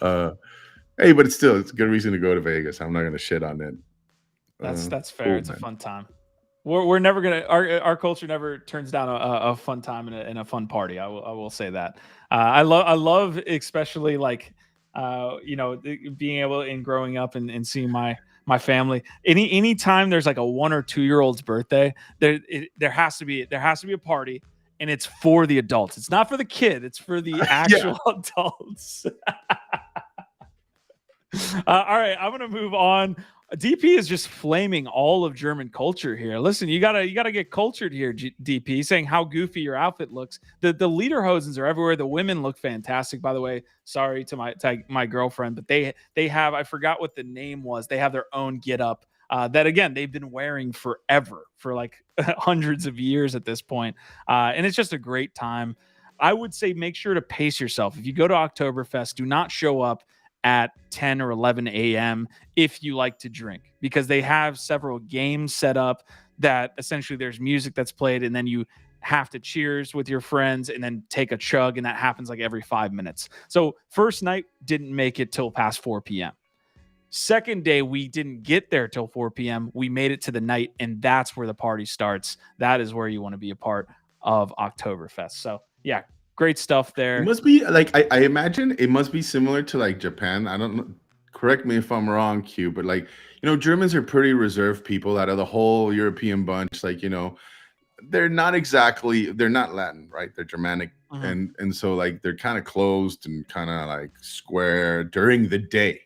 Hey, but it's a good reason to go to Vegas. I'm not gonna shit on it. That's fair. Cool, it's man. A fun time. We're never gonna our culture never turns down a fun time and a fun party. I will say that. I love especially like being able in growing up and seeing my family. Any time there's like a 1 or 2 year old's birthday, there has to be a party, and it's for the adults. It's not for the kid. It's for the actual adults. All right, I'm gonna move on. DP is just flaming all of German culture here. Listen, you gotta get cultured here, DP, saying how goofy your outfit looks. The lederhosens are everywhere. The women look fantastic, by the way. Sorry to my girlfriend, but they have, I forgot what the name was. They have their own get up that again they've been wearing forever, for like hundreds of years at this point, and it's just a great time. I would say make sure to pace yourself. If you go to Oktoberfest, do not show up at 10 or 11 a.m. if you like to drink, because they have several games set up that essentially there's music that's played, and then you have to cheers with your friends and then take a chug, and that happens like every 5 minutes. So first night didn't make it till past 4 p.m. Second day, we didn't get there till 4 p.m. We made it to the night, and that's where the party starts. That is where you want to be a part of Oktoberfest. So yeah, great stuff there. It must be like, I imagine it must be similar to like Japan. I don't know. Correct me if I'm wrong, Q, but like, Germans are pretty reserved people out of the whole European bunch. Like, they're not Latin, right? They're Germanic. Mm-hmm. And so like, they're kind of closed and kind of like square during the day.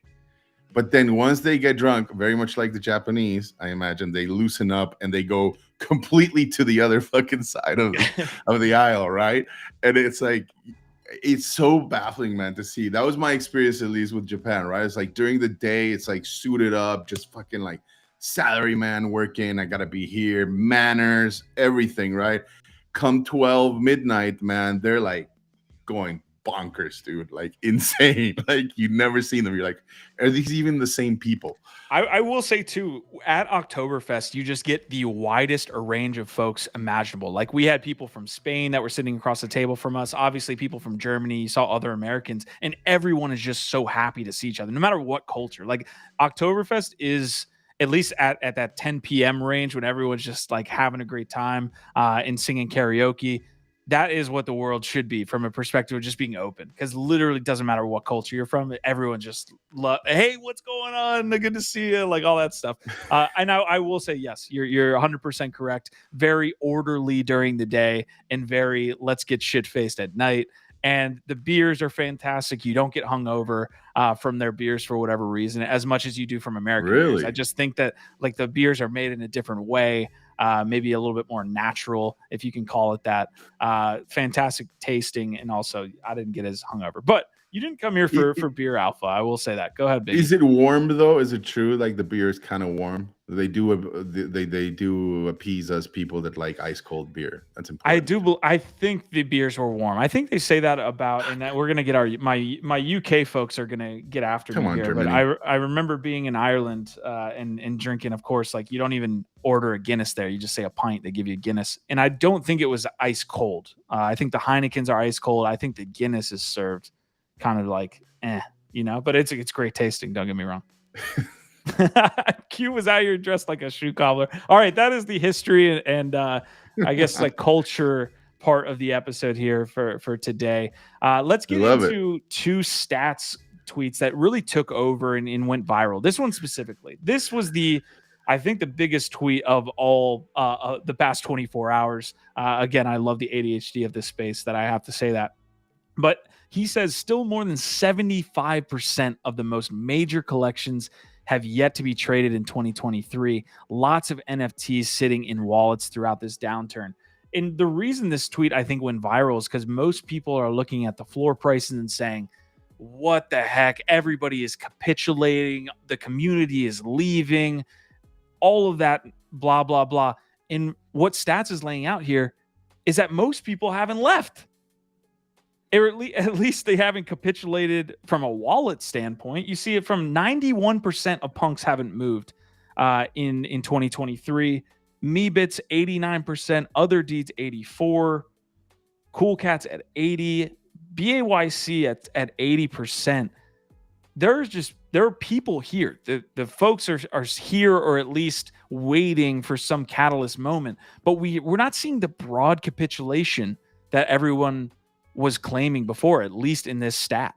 But then once they get drunk, very much like the Japanese, I imagine they loosen up and they go completely to the other fucking side of the aisle, right? And it's like, it's so baffling, man, to see. That was my experience, at least with Japan, right? It's like during the day, it's like suited up, just fucking like salaryman working. I gotta be here, manners, everything, right? Come 12 midnight, man, they're like going bonkers, dude, like insane. Like you've never seen them. You're like, are these even the same people? I will say too, at Oktoberfest, you just get the widest range of folks imaginable. Like we had people from Spain that were sitting across the table from us, obviously people from Germany, you saw other Americans, and everyone is just so happy to see each other, no matter what culture. Like Oktoberfest is, at least at that 10 p.m. range, when everyone's just like having a great time and singing karaoke, that is what the world should be from a perspective of just being open, because literally doesn't matter what culture you're from, everyone just hey, what's going on, good to see you, like all that stuff. And I will say, yes, you're 100% correct. Very orderly during the day and very let's get shit faced at night. And the beers are fantastic. You don't get hungover from their beers for whatever reason, as much as you do from American beers. I just think that like the beers are made in a different way. Maybe a little bit more natural, if you can call it that. Fantastic tasting, and also I didn't get as hungover. But you didn't come here for beer alpha. I will say that. Go ahead, Biggie. Is it warm though? Is it true? Like the beer is kind of warm. They do appease us people that like ice cold beer. That's important. I think the beers were warm. I think they say that about, and that we're gonna get my UK folks are gonna get after me here. Germany. But I remember being in Ireland and drinking. Of course, like you don't even order a Guinness there. You just say a pint. They give you a Guinness, and I don't think it was ice cold. I think the Heinekens are ice cold. I think the Guinness is served kind of like but it's great tasting. Don't get me wrong. Q was out here dressed like a shoe cobbler. All right, that is the history and I guess like culture part of the episode here for today. Let's get into two stats tweets that really took over and went viral. This one specifically. This was I think the biggest tweet of all the past 24 hours. Again, I love the ADHD of this space that I have to say that. But he says still more than 75% of the most major collections have yet to be traded in 2023. Lots of NFTs sitting in wallets throughout this downturn. And the reason this tweet, I think, went viral is because most people are looking at the floor prices and saying, what the heck? Everybody is capitulating. The community is leaving. All of that, blah, blah, blah. And what Stats is laying out here is that most people haven't left. Or at least they haven't capitulated from a wallet standpoint. You see it from 91% of punks haven't moved in 2023. Meebits 89%, Other Deeds 84%, Cool Cats at 80%, BAYC at 80%. There are people here. The folks are here, or at least waiting for some catalyst moment. But we're not seeing the broad capitulation that everyone was claiming before, at least in this stat.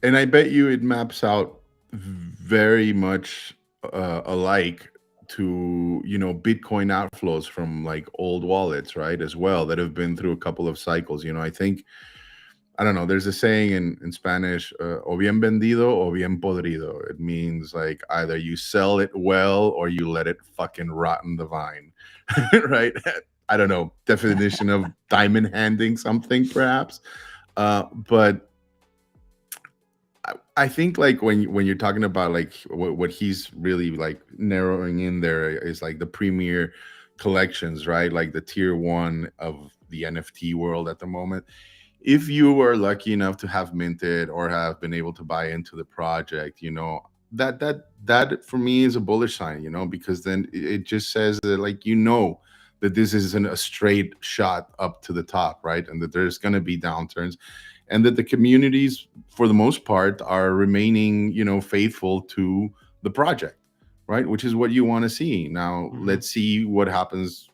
And I bet you it maps out very much alike to Bitcoin outflows from like old wallets, right, as well, that have been through a couple of cycles. I think, I don't know, there's a saying in Spanish, o bien vendido o bien podrido. It means like either you sell it well or you let it fucking rot in the vine. Right? I don't know, definition of diamond handing something perhaps. But I think like when you're talking about like what he's really like narrowing in there is like the premier collections, right? Like the tier one of the NFT world at the moment. If you are lucky enough to have minted or have been able to buy into the project, that for me is a bullish sign, because then it just says that like, that this isn't a straight shot up to the top, right? And that there's going to be downturns, and that the communities, for the most part, are remaining, faithful to the project, right? Which is what you want to see. Now, let's see what happens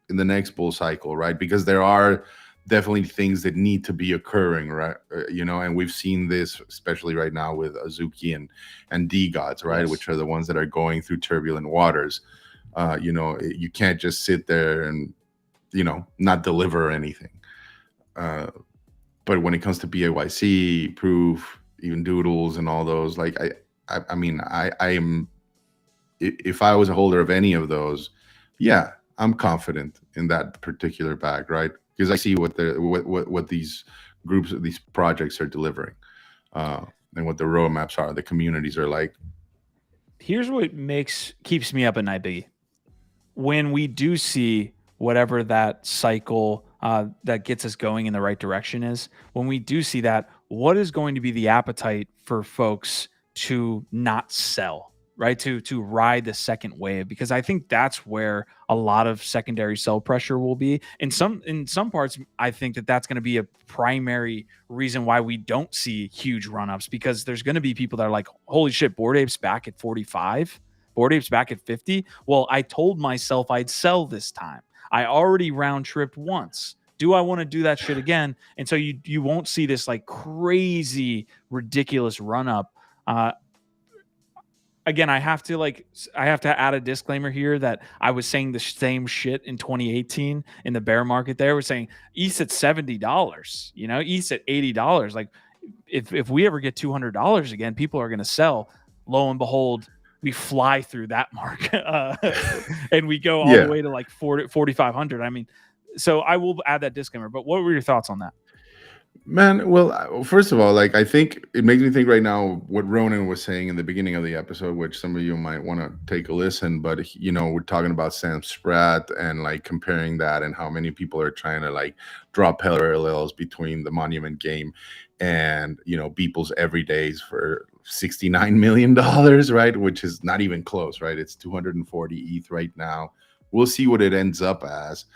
in the next bull cycle, right? Because there are definitely things that need to be occurring, right? And we've seen this, especially right now with Azuki and DeGods, right? Yes. Which are the ones that are going through turbulent waters. You can't just sit there and, not deliver anything. But when it comes to BAYC, Proof, even Doodles and all those, like, I mean, I am, if I was a holder of any of those, yeah, I'm confident in that particular bag, right? Because I see what these groups, these projects are delivering, and what the roadmaps are, the communities are like. Here's what keeps me up at night, Biggie. When we do see whatever that cycle that gets us going in the right direction is, when we do see that, what is going to be the appetite for folks to not sell, right? To ride the second wave, because I think that's where a lot of secondary sell pressure will be. In some parts, I think that's going to be a primary reason why we don't see huge run-ups, because there's going to be people that are like, holy shit, Bored Ape's back at 45, Bored Ape's back at 50. Well, I told myself I'd sell this time. I already round tripped once. Do I want to do that shit again? And so you won't see this like crazy, ridiculous run up. Again, I have to add a disclaimer here that I was saying the same shit in 2018 in the bear market. There, we're saying ETH at $70, ETH at $80. Like, if we ever get $200 again, people are going to sell. Lo and behold, we fly through that mark, and we go all the way to like 4,500. I mean, so I will add that disclaimer. But what were your thoughts on that? Man, well, first of all, like, I think it makes me think right now what Ronan was saying in the beginning of the episode, which some of you might want to take a listen. But we're talking about Sam Spratt and like comparing that and how many people are trying to like draw parallels between the Monument game and Beeple's Everydays for $69 million, right? Which is not even close, right? It's 240 ETH right now. We'll see what it ends up as.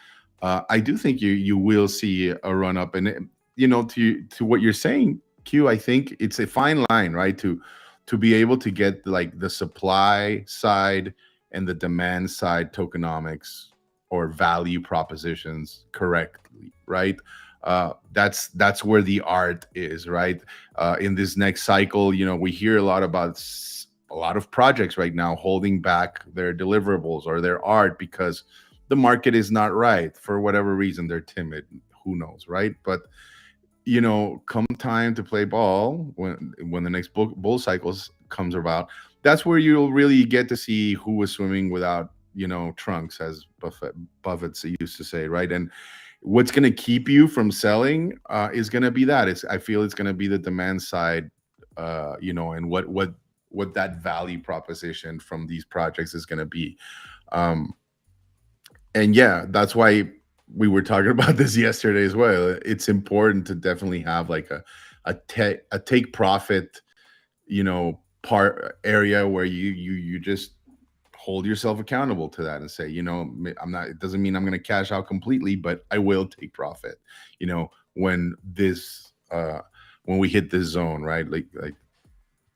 I do think you will see a run up, and to what you're saying, Q, I think it's a fine line, right? To be able to get like the supply side and the demand side tokenomics or value propositions correctly, right? That's where the art is, right? In this next cycle, we hear a lot about a lot of projects right now holding back their deliverables or their art because the market is not right for whatever reason. They're timid, who knows, right? But come time to play ball, when the next bull cycles comes about, that's where you'll really get to see who was swimming without trunks, as Buffett used to say, right? And what's going to keep you from selling is going to be that. I feel it's going to be the demand side, and what that value proposition from these projects is going to be. And yeah, that's why we were talking about this yesterday as well. It's important to definitely have like a take profit, part area where you just hold yourself accountable to that and say, it doesn't mean I'm going to cash out completely, but I will take profit, when we hit this zone, right? Like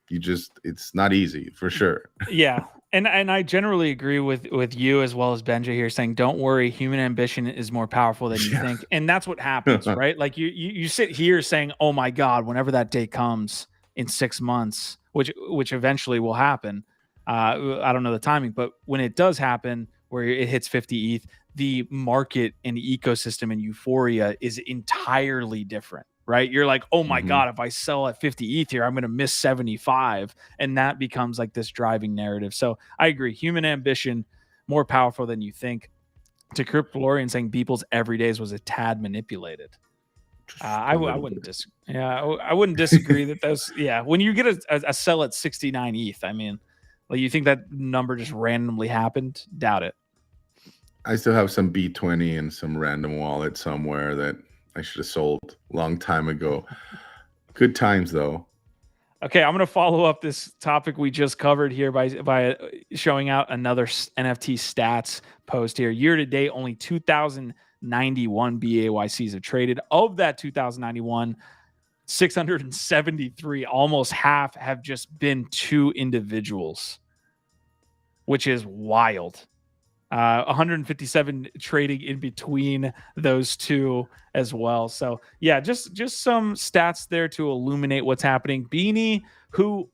it's not easy for sure. Yeah. And I generally agree with you as well as Benja here, saying, don't worry, human ambition is more powerful than you think. And that's what happens, right? Like you sit here saying, oh my God, whenever that day comes in 6 months, which eventually will happen. I don't know the timing, but when it does happen, where it hits 50 ETH, the market and the ecosystem and euphoria is entirely different. Right? You're like, oh my God, if I sell at 50 ETH here, I'm going to miss 75. And that becomes like this driving narrative. So I agree. Human ambition, more powerful than you think. To Cryptolorian saying Beeple's Everydays was a tad manipulated. I wouldn't disagree. Yeah, I wouldn't disagree that those, when you get a sell at 69 ETH, I mean, like, you think that number just randomly happened? Doubt it. I still have some B20 and some random wallet somewhere that I should have sold a long time ago. Good times, though. Okay, I'm going to follow up this topic we just covered here by showing out another NFT stats post here. Year to date, only 2,091 BAYCs have traded. Of that 2,091, 673, almost half, have just been two individuals, which is wild. 157 trading in between those two as well. So yeah, just some stats there to illuminate what's happening. Beanie, who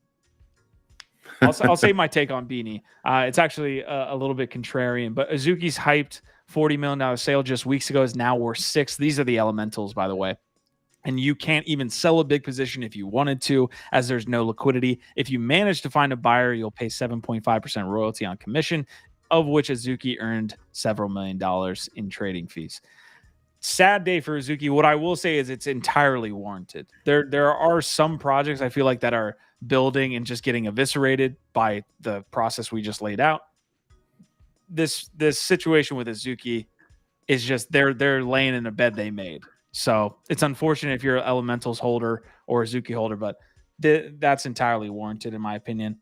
I'll say my take on Beanie. It's actually a little bit contrarian, but Azuki's hyped $40 million sale just weeks ago is now worth 6. These are the elementals, by the way. And you can't even sell a big position if you wanted to, as there's no liquidity. If you manage to find a buyer, you'll pay 7.5% royalty on commission, of which Azuki earned several $1 million in trading fees. Sad day for Azuki. What I will say is it's entirely warranted. There are some projects I feel like that are building and just getting eviscerated by the process we just laid out. This situation with Azuki is just they're laying in a bed they made. So it's unfortunate if you're an Elementals holder or Azuki holder, but that's entirely warranted in my opinion.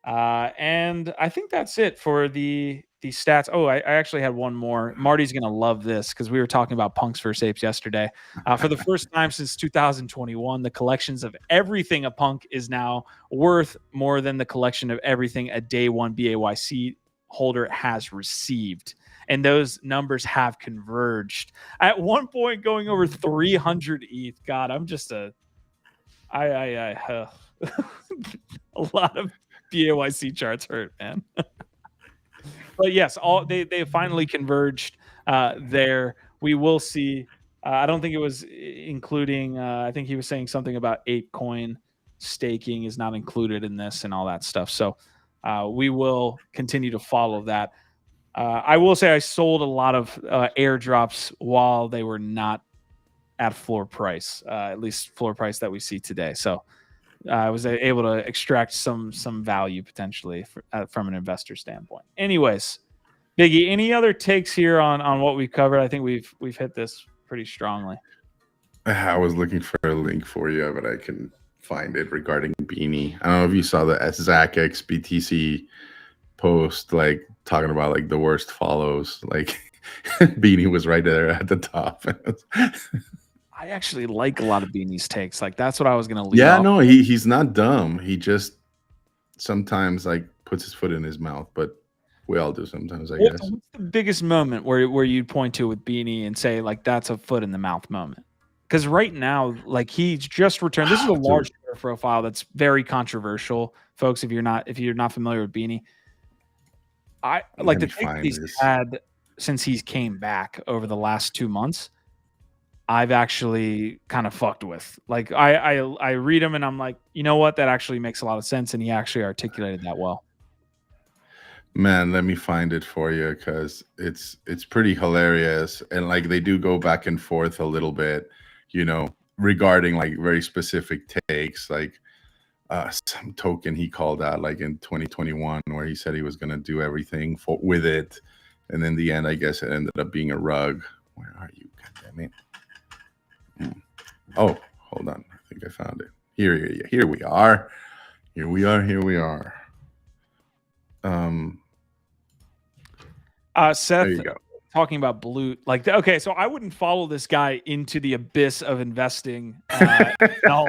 And I think that's it for the stats. Oh, I actually had one more. Marty's going to love this because we were talking about Punks vs. Apes yesterday. For the first time since 2021, the collections of everything a Punk is now worth more than the collection of everything a day one BAYC holder has received. and those numbers have converged at one point, going over 300 ETH. God, I'm just a lot of BAYC charts hurt, man. But yes, they finally converged there. We will see. I don't think it was including. I think he was saying something about ApeCoin staking is not included in this and all that stuff. So we will continue to follow that. I will say I sold a lot of airdrops while they were not at floor price, at least floor price that we see today. So I was able to extract some value potentially from an investor standpoint. Anyways, Biggie, any other takes here on what we've covered? I think we've hit this pretty strongly. I was looking for a link for you, but I can find it regarding Beanie. I don't know if you saw the Zach XBTC post, like talking about like the worst follows. Like Beanie was right there at the top. I actually like a lot of Beanie's takes. Like that's what I was gonna leave. Yeah, off. no, he's not dumb. He just sometimes like puts his foot in his mouth, but we all do sometimes, I guess. What's the biggest moment where you'd point to with Beanie and say like that's a foot in the mouth moment? Because right now, like he's just returned. This is a large profile that's very controversial, folks. If you're not familiar with Beanie, I like the take he's had since he's came back over the last 2 months. I've actually kind of fucked with. Like I read him and I'm like, you know what? That actually makes a lot of sense, and he actually articulated that well. Man, let me find it for you because it's pretty hilarious, and like they do go back and forth a little bit, you know, regarding like very specific takes, like some token he called out like in 2021 where he said he was going to do everything with it, and in the end, I guess it ended up being a rug. Where are you? God damn it! Oh, hold on. I think I found it. Here we are. Here we are. Seth, there you go. Talking about Blute, like, okay, so I wouldn't follow this guy into the abyss of investing. No,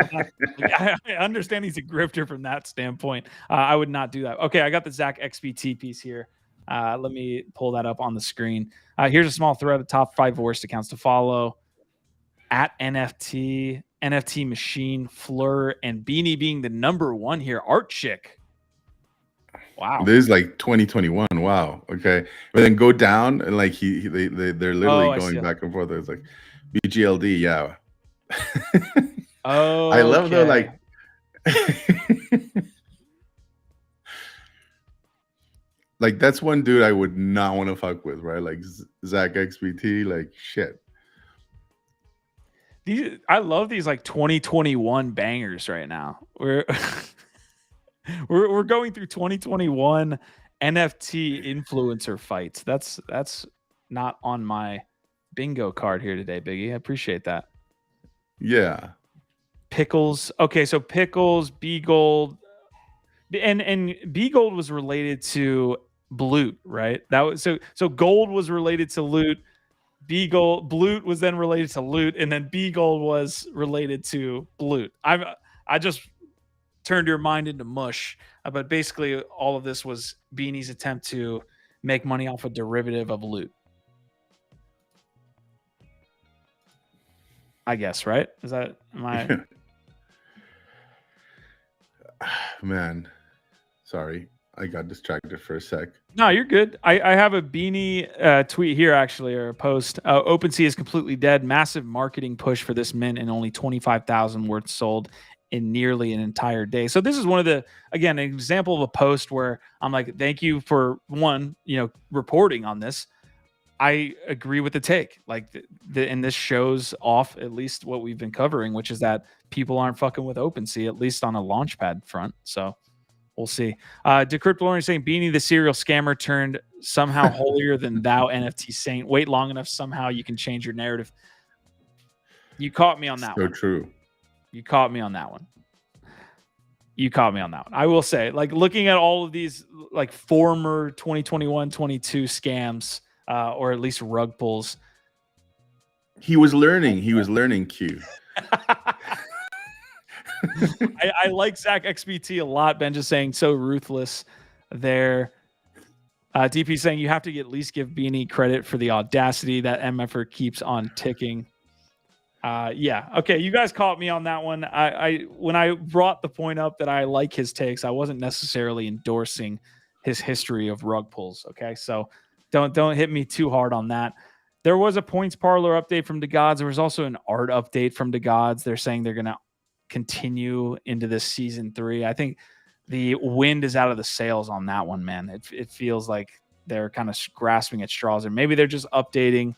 I understand he's a grifter from that standpoint. I would not do that. Okay, I got the Zach XBT piece here. Let me pull that up on the screen. Here's a small thread of top 5 worst accounts to follow. At NFT Machine, Fleur, and Beanie being the number 1 here. Art Chick. Wow. This is like 2021. Wow. Okay. But then go down and like they're literally going back and forth. It's like BGLD. Yeah. Oh, I love the like. Like that's one dude I would not want to fuck with, right? Like Zach XBT. Like shit. I love these like 2021 bangers right now. We're going through 2021 NFT influencer fights. That's not on my bingo card here today, Biggie. I appreciate that. Yeah. Pickles. Okay, so Pickles, B Gold, and B Gold was related to Blute, right? That was so Gold was related to Loot. B Gold, Blute was then related to Loot, and then B Gold was related to Blute. I just turned your mind into mush, but basically all of this was Beanie's attempt to make money off a derivative of Loot. I guess, right? Is that my man? Sorry, I got distracted for a sec. No, you're good. I have a Beanie tweet here, actually, or a post. OpenSea is completely dead. Massive marketing push for this mint, and only 25,000 worth sold in nearly an entire day. So this is one of the, again, an example of a post where I'm like, thank you for reporting on this. I agree with the take. Like, and this shows off at least what we've been covering, which is that people aren't fucking with OpenSea, at least on a launchpad front. So we'll see. Decrypt Lauren saying Beanie the serial scammer turned somehow holier than thou NFT saint. Wait long enough, somehow you can change your narrative. You caught me on that one. So true. You caught me on that one. I will say, like, looking at all of these like former 2021, 22 scams, or at least rug pulls. He was learning. Q. I like Zach XBT a lot. Ben just saying so ruthless there. DP saying you have to at least give Beanie credit for the audacity. That MFR keeps on ticking. Yeah. Okay. You guys caught me on that one. When I brought the point up that I like his takes, I wasn't necessarily endorsing his history of rug pulls. Okay. So don't hit me too hard on that. There was a points parlor update from DeGods. There was also an art update from DeGods. They're saying they're going to continue into this season 3. I think the wind is out of the sails on that one, man. It feels like they're kind of grasping at straws, and maybe they're just updating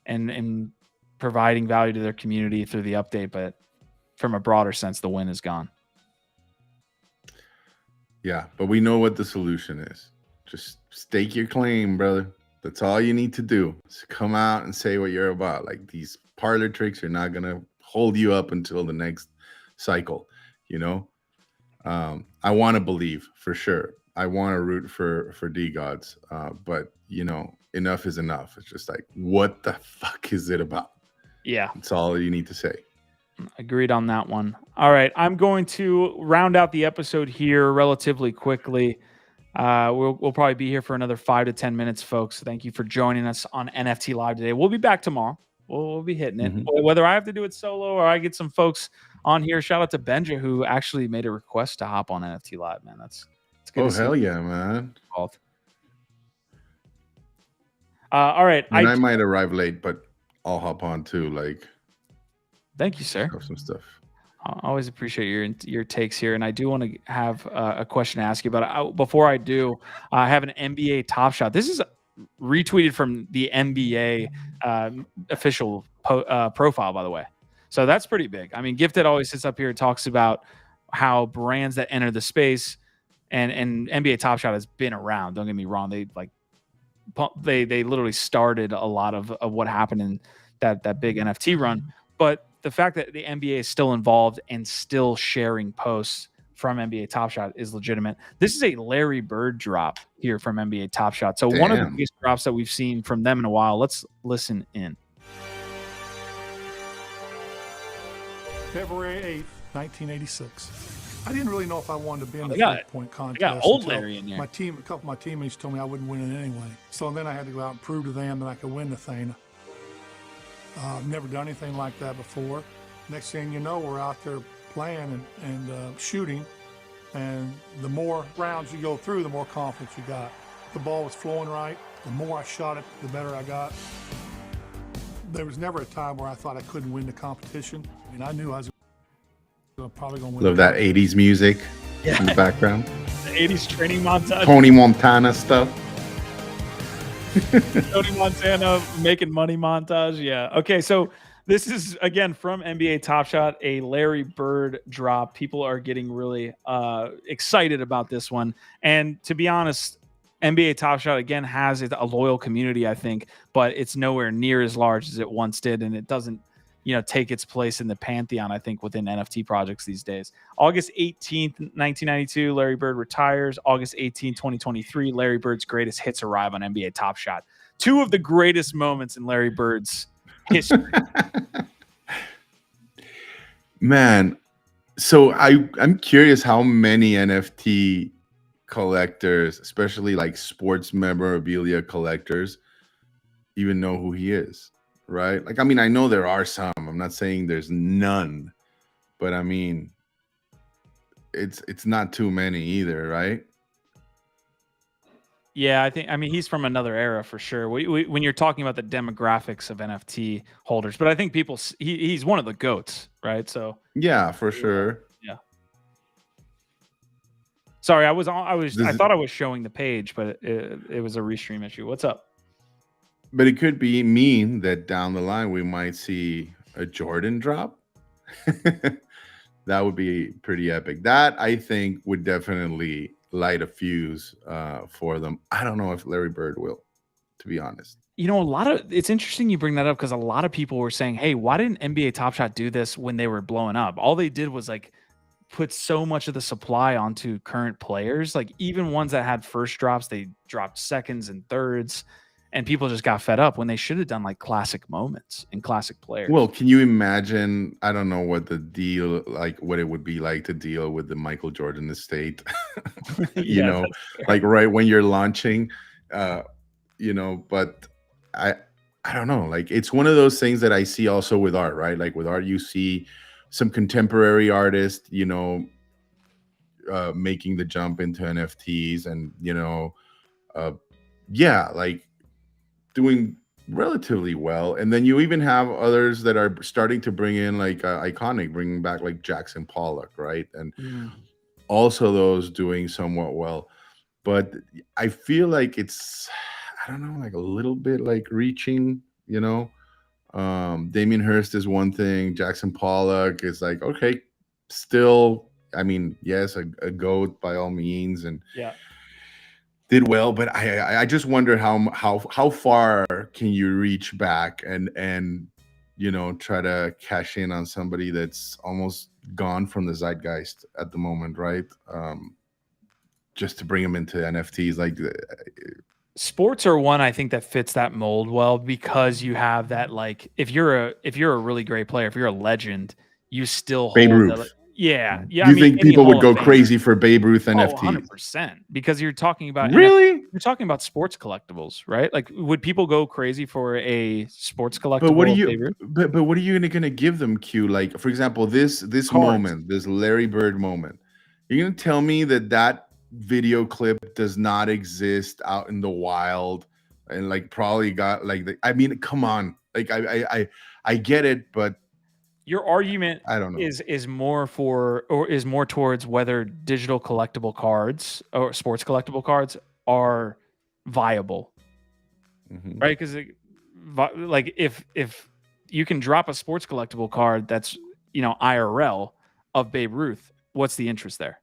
and providing value to their community through the update. But from a broader sense, the win is gone. Yeah, but we know what the solution is. Just stake your claim, brother. That's all you need to do. Is come out and say what you're about. Like, these parlor tricks are not going to hold you up until the next cycle, you know? I want to believe, for sure. I want to root for DeGods, but, you know, enough is enough. It's just like, what the fuck is it about? Yeah. That's all you need to say. Agreed on that one. All right. I'm going to round out the episode here relatively quickly. We'll probably be here for another 5 to 10 minutes, folks. Thank you for joining us on NFT Live today. We'll be back tomorrow. We'll be hitting it. Whether I have to do it solo or I get some folks on here. Shout out to Benja, who actually made a request to hop on NFT Live, man. It's good. Oh, hell yeah, man. All right. I might arrive late, but I'll hop on too. Like, thank you, sir. Have some stuff. I always appreciate your takes here, and I do want to have a question to ask you. But before I do, I have an NBA Topshot. This is retweeted from the NBA official profile, by the way. So that's pretty big. I mean, Gifted always sits up here and talks about how brands that enter the space, and NBA Topshot has been around. Don't get me wrong; they literally started a lot of what happened in that big NFT run, but the fact that the NBA is still involved and still sharing posts from NBA Topshot is legitimate. This is a Larry Bird drop here from NBA Topshot. So one of the biggest drops that we've seen from them in a while. Let's listen in. February 8th, 1986. I didn't really know if I wanted to be in the 3-point contest. I got old Larry in here. A couple of my teammates told me I wouldn't win it anyway. So then I had to go out and prove to them that I could win the thing. I've never done anything like that before. Next thing you know, we're out there playing and shooting, and the more rounds you go through, the more confidence you got. The ball was flowing right. The more I shot it, the better I got. There was never a time where I thought I couldn't win the competition. I mean, I knew I was probably going to win. Love that 80s music in the background. The 80s training montage. Tony Montana stuff. Tony Montana making money montage. Yeah. Okay. So this is, again, from NBA Topshot, a Larry Bird drop. People are getting really excited about this one. And to be honest, NBA Topshot, again, has a loyal community, I think, but it's nowhere near as large as it once did. And it doesn't, take its place in the pantheon, I think, within NFT projects these days. August 18th, 1992, Larry Bird retires. August 18th, 2023, Larry Bird's greatest hits arrive on NBA Topshot. Two of the greatest moments in Larry Bird's history. Man, so I'm curious how many NFT collectors, especially like sports memorabilia collectors, even know who he is. Right? Like, I mean, I know there are some. I'm not saying there's none, but I mean, it's not too many either, right? Yeah, I mean, he's from another era for sure. When you're talking about the demographics of NFT holders, but I think he's one of the GOATs, right? So yeah, for sure. Yeah. Sorry, I thought I was showing the page, but it was a restream issue. What's up? But it could mean that down the line we might see a Jordan drop. That would be pretty epic. That, I think, would definitely light a fuse for them. I don't know if Larry Bird will, to be honest. It's interesting you bring that up, because a lot of people were saying, hey, why didn't NBA Topshot do this when they were blowing up? All they did was like put so much of the supply onto current players. Like, even ones that had first drops, they dropped seconds and thirds. and people just got fed up when they should have done like classic moments and classic players. Well, can you imagine? I don't know what the deal, like what it would be like to deal with the Michael Jordan estate. You know, like right when you're launching, you know. But I don't know. Like it's one of those things that I see also with art, right? Like with art, you see some contemporary artists, you know, making the jump into NFTs, and you know, yeah, like doing relatively well. And then you even have others that are starting to bring in like iconic, bringing back like Jackson Pollock, right? And also those doing somewhat well. But I feel like it's, I don't know, like a little bit like reaching, you know. Damien Hirst is one thing. Jackson Pollock is like, okay, still, I mean, yes, a GOAT by all means, and did well, but I just wonder how far can you reach back and you know, try to cash in on somebody that's almost gone from the zeitgeist at the moment, right? Just to bring them into NFTs, like sports are one I think that fits that mold well, because you have that, like if you're a really great player, if you're a legend, you still hold Babe Ruth. that, like, yeah. Do you think people would go crazy for Babe Ruth NFTs? 100%, because you're talking about really, you're talking about sports collectibles, right? Like, would people go crazy for a sports collectible? But what are you? But what are you gonna give them, Q? Like, for example, this moment, this Larry Bird moment. You're gonna tell me that video clip does not exist out in the wild, and like probably got like I mean, come on, like I get it, but your argument, I don't know, is more towards whether digital collectible cards or sports collectible cards are viable, right? Because like if you can drop a sports collectible card that's, you know, IRL of Babe Ruth, what's the interest there?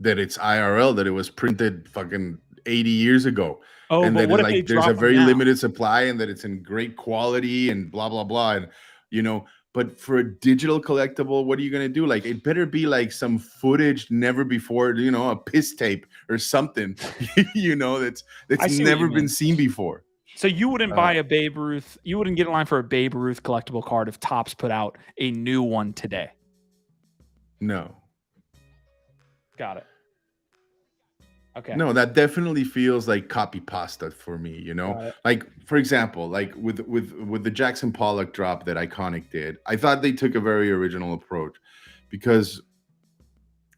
That it's IRL, that it was printed fucking 80 years ago. Oh, and but that what if like they there's a drop very them now? limited supply, and that it's in great quality and blah blah blah, and you know. But for a digital collectible, what are you gonna do? Like, it better be like some footage never before, you know, a piss tape or something, you know, that's never been seen before. So you wouldn't buy a Babe Ruth, you wouldn't get in line for a Babe Ruth collectible card if Topps put out a new one today? No. Got it. Okay. No, that definitely feels like copy pasta for me, you know? Like, for example, like with the Jackson Pollock drop that Iconic did, I thought they took a very original approach, because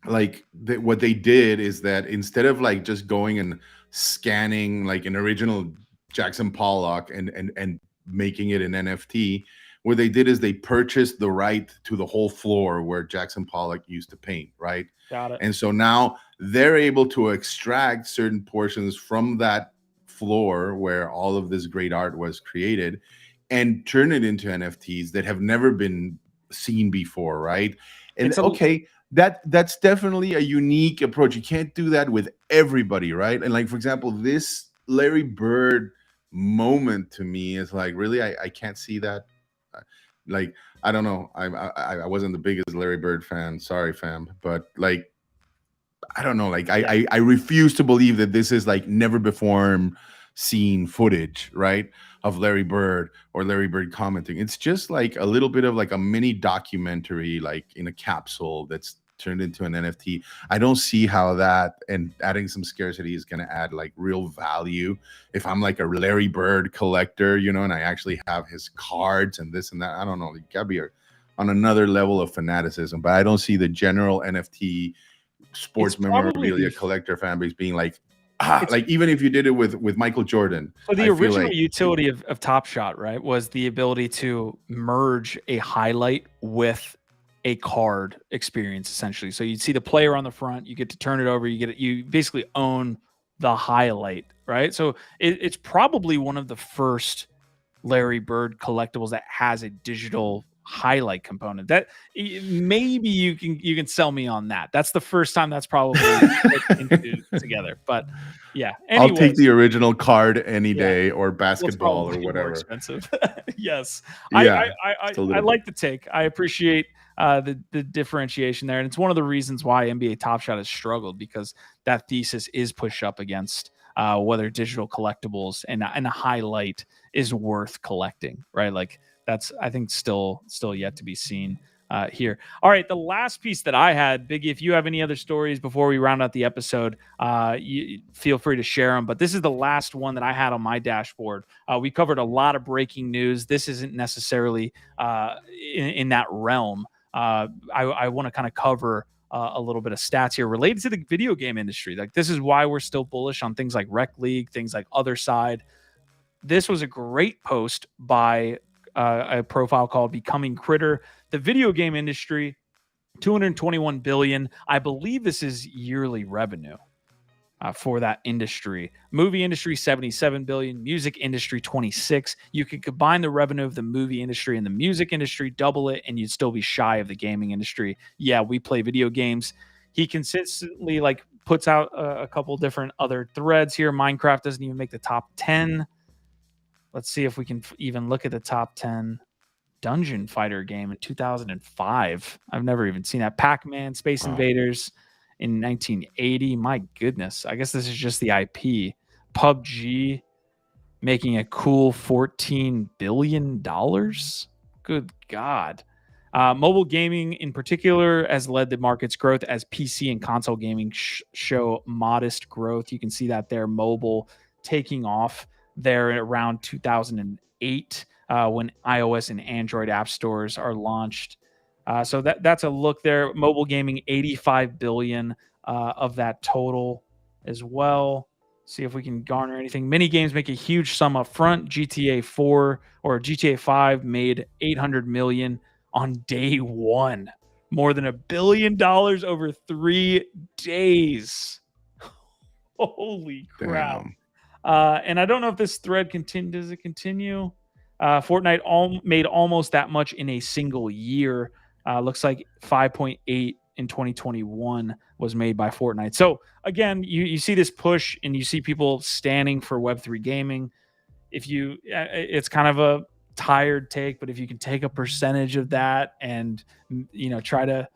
like what they did is that instead of like just going and scanning like an original Jackson Pollock and making it an NFT, what they did is they purchased the right to the whole floor where Jackson Pollock used to paint, right? Got it. And so now they're able to extract certain portions from that floor where all of this great art was created and turn it into NFTs that have never been seen before, right? And okay, that's definitely a unique approach. You can't do that with everybody, right? And like, for example, this Larry Bird moment to me is like, really, I can't see that. Like, I don't know. I wasn't the biggest Larry Bird fan. Sorry, fam. But like, I don't know. Like, I refuse to believe that this is like never before seen footage, right, of Larry Bird or Larry Bird commenting. It's just like a little bit of like a mini documentary, like in a capsule that's turned into an NFT. I don't see how that and adding some scarcity is going to add like real value. If I'm like a Larry Bird collector, you know, and I actually have his cards and this and that, I don't know. You gotta be on another level of fanaticism, but I don't see the general NFT sports memorabilia collector fan base being like, like even if you did it with Michael Jordan. So the original utility of Topshot, right, was the ability to merge a highlight with a card experience, essentially. So you'd see the player on the front, you get to turn it over, you basically own the highlight, right? So it's probably one of the first Larry Bird collectibles that has a digital highlight component. That maybe you can sell me on that. That's the first time that's probably together. But yeah, anyways, I'll take the original card any day, or basketball or whatever. More expensive. Yes, yeah, I like the take. I appreciate the differentiation there, and it's one of the reasons why NBA Top Shot has struggled, because that thesis is pushed up against whether digital collectibles and a highlight is worth collecting, right? Like that's, I think, still yet to be seen here. All right, the last piece that I had, Biggie, if you have any other stories before we round out the episode, you feel free to share them. But this is the last one that I had on my dashboard. We covered a lot of breaking news. This isn't necessarily in that realm. I want to kind of cover a little bit of stats here related to the video game industry. Like, this is why we're still bullish on things like Rec League, things like Other Side. This was a great post by a profile called Becoming Critter. The video game industry, 221 billion. I believe this is yearly revenue for that industry. Movie industry, 77 billion. Music industry, 26. You could combine the revenue of the movie industry and the music industry, double it, and you'd still be shy of the gaming industry. Yeah, we play video games. He consistently like puts out a couple different other threads here. Minecraft doesn't even make the top 10. Let's see if we can even look at the top 10. Dungeon fighter game in 2005. I've never even seen that. Pac-Man, Space Invaders in 1980. My goodness. I guess this is just the IP. PUBG making a cool $14 billion. Good God. Mobile gaming in particular has led the market's growth as PC and console gaming show modest growth. You can see that there. Mobile taking off there around 2008. When iOS and Android app stores are launched. So that's a look there. Mobile gaming, 85 billion of that total as well. See if we can garner anything. Mini games make a huge sum up front. GTA 4 or GTA 5 made 800 million on day one. More than $1 billion over 3 days. Holy crap. And I don't know if this thread continues. Does it continue? Fortnite made almost that much in a single year. Looks like 5.8 in 2021 was made by Fortnite. So again, you see this push and you see people standing for Web3 gaming. It's kind of a tired take, but if you can take a percentage of that and try to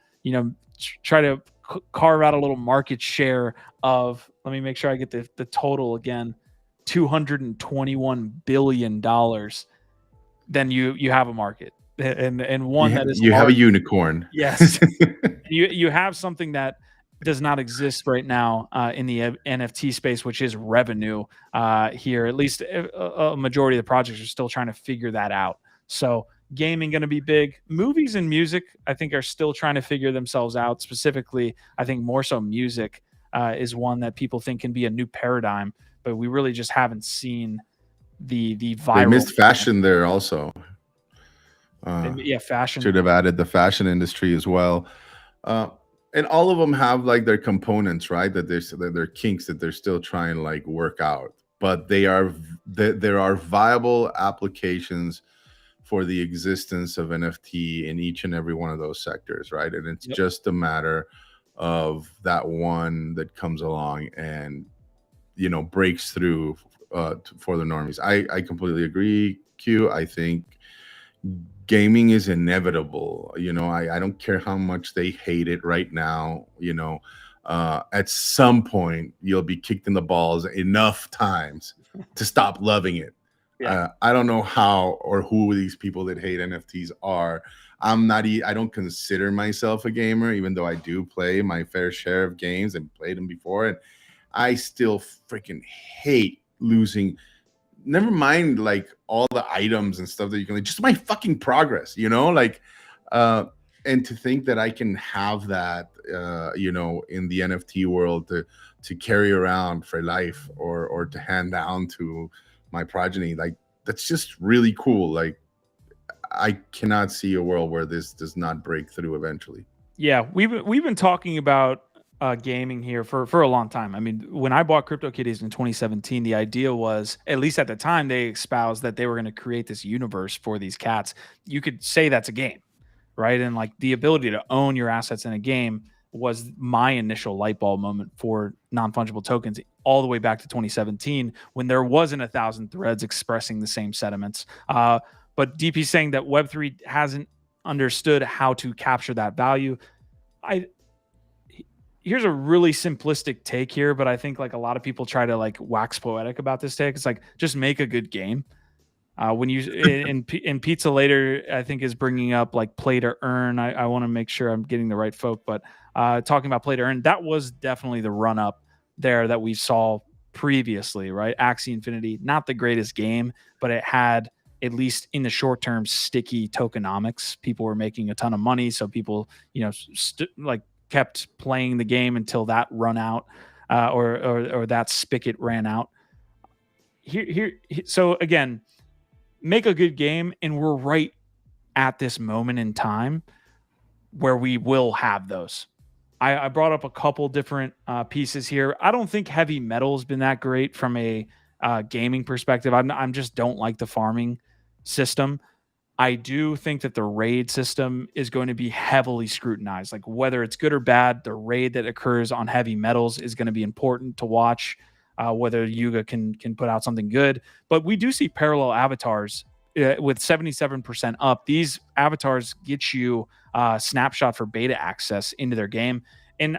carve out a little market share of, let me make sure I get the total again, $221 billion. Then you have a market and one that is have a unicorn. Yes. you have something that does not exist right now in the NFT space, which is revenue here. At least a majority of the projects are still trying to figure that out. So gaming going to be big. Movies and music, I think, are still trying to figure themselves out. Specifically, I think more so music is one that people think can be a new paradigm, but we really just haven't seen the viral. They missed fashion there also. Fashion. Should have added the fashion industry as well. And all of them have like their components, right? That they're kinks that they're still trying to like work out. But there are viable applications for the existence of NFT in each and every one of those sectors, right? And it's just a matter of that one that comes along and breaks through for the normies. I completely agree, Q. I think gaming is inevitable. I don't care how much they hate it right now. At some point you'll be kicked in the balls enough times to stop loving it. I don't know how or who these people that hate NFTs are. I don't consider myself a gamer, even though I do play my fair share of games and played them before, and I still freaking hate losing. Never mind like all the items and stuff that you can, just my fucking progress, and to think that I can have that in the NFT world to carry around for life or to hand down to my progeny, like that's just really cool. Like I cannot see a world where this does not break through eventually. Yeah, we've been talking about gaming here for a long time. I mean, when I bought CryptoKitties in 2017, the idea was, at least at the time, they espoused that they were going to create this universe for these cats. You could say that's a game, right? And like the ability to own your assets in a game was my initial light bulb moment for non-fungible tokens, all the way back to 2017 when there wasn't 1,000 threads expressing the same sentiments. But DP saying that Web3 hasn't understood how to capture that value. here's a really simplistic take here, but I think like a lot of people try to like wax poetic about this take. It's like, just make a good game. When you in Pizza Later, I think is bringing up like play to earn. I want to make sure I'm getting the right folk, but talking about play to earn, that was definitely the run up there that we saw previously, right? Axie Infinity, not the greatest game, but it had, at least in the short term, sticky tokenomics. People were making a ton of money, so people, like kept playing the game until that run out, or that spigot ran out. So again, make a good game, and we're right at this moment in time where we will have those. I brought up a couple different pieces here. I don't think heavy metal has been that great from a gaming perspective. I'm just don't like the farming system. I do think that the raid system is going to be heavily scrutinized. Like whether it's good or bad, the raid that occurs on heavy metals is going to be important to watch. Whether Yuga can put out something good, but we do see parallel avatars with 77% up. These avatars get you snapshot for beta access into their game, and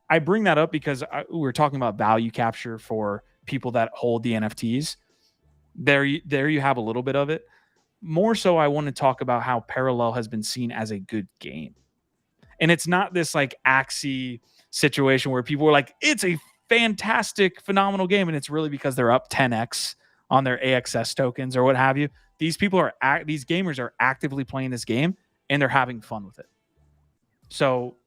I bring that up because we're talking about value capture for people that hold the NFTs. There you have a little bit of it. More so, I want to talk about how Parallel has been seen as a good game, and it's not this like Axie situation where people are like, it's a fantastic, phenomenal game, and it's really because they're up 10x on their AXS tokens or what have you. These gamers are actively playing this game and they're having fun with it. So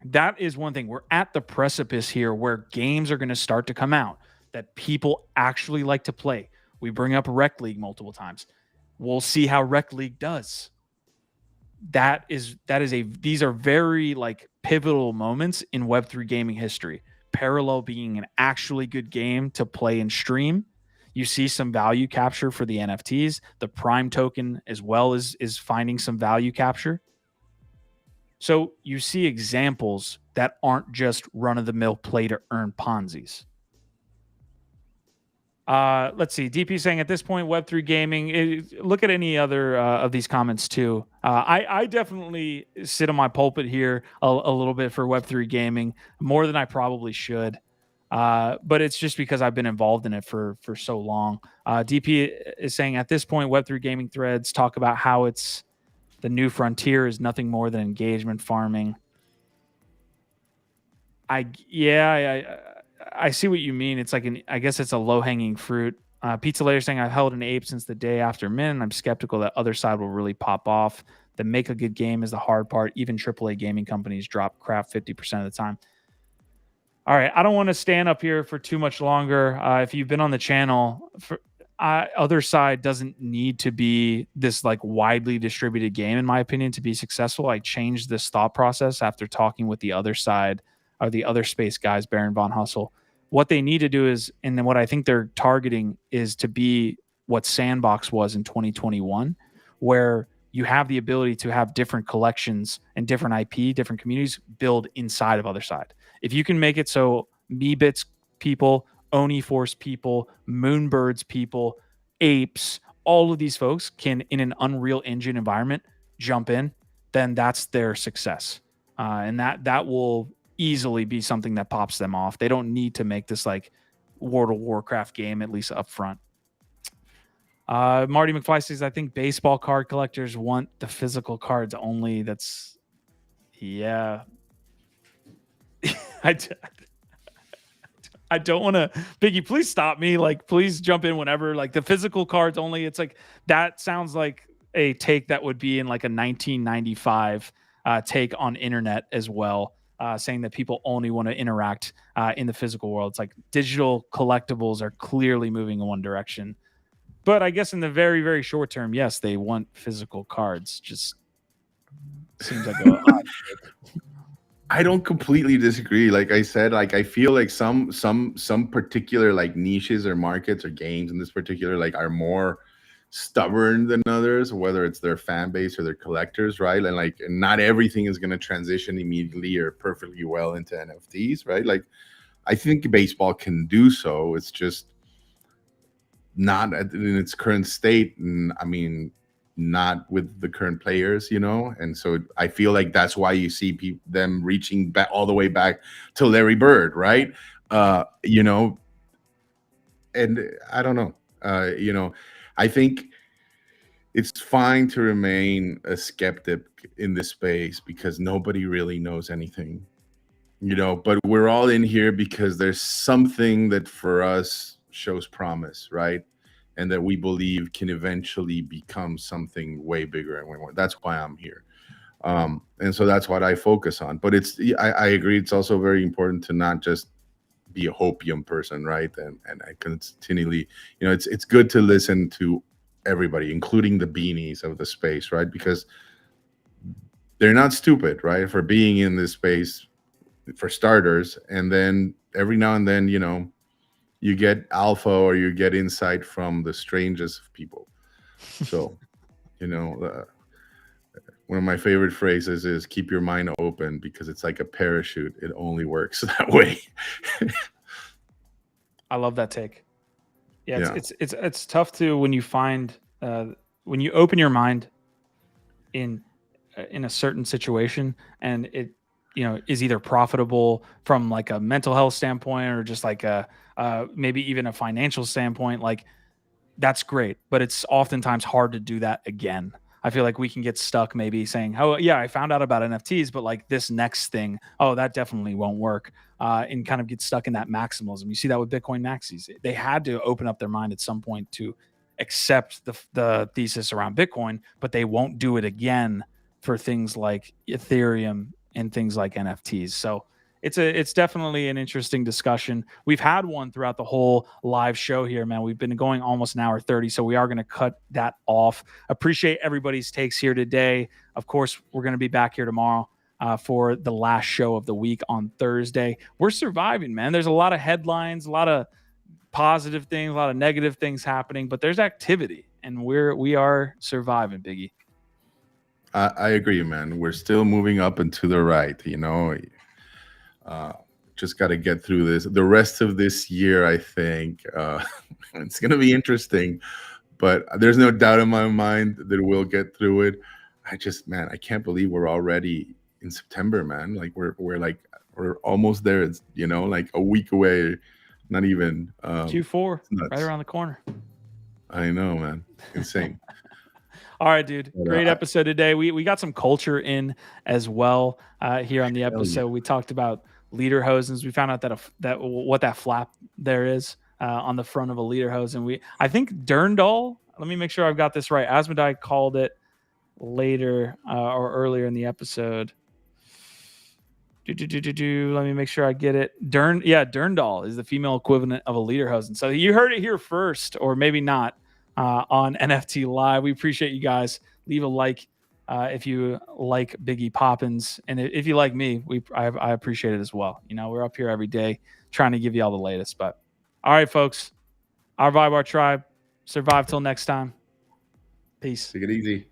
that is one thing. We're at the precipice here where games are going to start to come out that people actually like to play. We bring up Rec League multiple times. We'll see how Rec League does. These are very like pivotal moments in Web3 gaming history. Parallel being an actually good game to play and stream. You see some value capture for the NFTs. The Prime token as well is finding some value capture. So you see examples that aren't just run-of-the-mill play to earn Ponzi's. Let's see. DP saying at this point, Web3 gaming. Look at any other of these comments too. I definitely sit on my pulpit here a little bit for Web3 gaming, more than I probably should. But it's just because I've been involved in it for so long. DP is saying at this point, Web3 gaming threads talk about how it's the new frontier is nothing more than engagement farming. I see what you mean. It's like I guess it's a low-hanging fruit. Pizza Later saying, I've held an ape since the day after Min. I'm skeptical that other side will really pop off. The make a good game is the hard part. Even AAA gaming companies drop crap 50% of the time. All right, I don't want to stand up here for too much longer. If you've been on the channel, other side doesn't need to be this like widely distributed game, in my opinion, to be successful. I changed this thought process after talking with the other side, or the other space guys, Baron Von Hustle. What they need to do is, and then what I think they're targeting is to be what Sandbox was in 2021, where you have the ability to have different collections and different IP, different communities build inside of other side. If you can make it so Meebits people, Oni Force people, Moonbirds people, apes, all of these folks can, in an Unreal Engine environment, jump in, then that's their success. And that will easily be something that pops them off. They don't need to make this like World of Warcraft game, at least up front. Marty McFly says, I think baseball card collectors want the physical cards only. That's, yeah. I don't want to, Biggie, please stop me. Like, please jump in whenever. Like, the physical cards only. It's like, that sounds like a take that would be in like a 1995 take on internet as well, saying that people only want to interact in the physical world. It's like digital collectibles are clearly moving in one direction. But I guess in the very, very short term, yes, they want physical cards. Just seems like a odd take. I don't completely disagree. Like I said, like I feel like some particular like niches or markets or games in this particular like are more stubborn than others, whether it's their fan base or their collectors, right? And like not everything is going to transition immediately or perfectly well into NFTs, right? Like I think baseball can do so. It's just not in its current state. And I mean, not with the current players, you know. And so I feel like that's why you see them reaching back all the way back to Larry Bird, right? You know, and I don't know, you know, I think it's fine to remain a skeptic in this space because nobody really knows anything, you know, but we're all in here because there's something that for us shows promise, right? And that we believe can eventually become something way bigger and way more. That's why I'm here. And so that's what I focus on. But I agree. It's also very important to not just be a hopium person, right? And I continually, you know, it's good to listen to everybody, including the beanies of the space, right? Because they're not stupid, right? For being in this space, for starters. And then every now and then, you know, you get alpha or you get insight from the strangest of people. So, you know, one of my favorite phrases is keep your mind open because it's like a parachute. It only works that way. I love that take. Yeah, it's tough to when you find when you open your mind in a certain situation and it, you know, is either profitable from like a mental health standpoint or just like a maybe even a financial standpoint, like that's great, but it's oftentimes hard to do that again. I feel like we can get stuck maybe saying, oh yeah, I found out about NFTs, but like this next thing, oh, that definitely won't work, and kind of get stuck in that maximalism. You see that with Bitcoin maxis. They had to open up their mind at some point to accept the thesis around Bitcoin, but they won't do it again for things like Ethereum and things like NFTs. So it's definitely an interesting discussion. We've had one throughout the whole live show here, man. We've been going almost an hour 30, so we are going to cut that off. Appreciate everybody's takes here today. Of course, we're going to be back here tomorrow for the last show of the week on Thursday. We're surviving, man. There's a lot of headlines, a lot of positive things, a lot of negative things happening, but there's activity, and we are surviving, Biggie. I agree, man. We're still moving up and to the right, you know. Just got to get through this. The rest of this year, I think it's going to be interesting, but there's no doubt in my mind that we'll get through it. Man, I can't believe we're already in September, man. Like we're almost there. It's, you know, like a week away, not even. Q4, right around the corner. I know, man. Insane. All right, dude. Great episode today. We got some culture in as well here on the episode. We talked about lederhosens. We found out that what that flap there is on the front of a lederhosen. And I think Durndal, let me make sure I've got this right. Asmodai called it later or earlier in the episode. Let me make sure I get it. Durndal is the female equivalent of a lederhosen. So you heard it here first, or maybe not. On NFT Live. We appreciate you guys. Leave a like if you like Biggie Poppins, and if you like me, I appreciate it as well. You know, we're up here every day trying to give you all the latest. But all right, folks, our Vibe, our tribe. Survive till next time. Peace. Take it easy.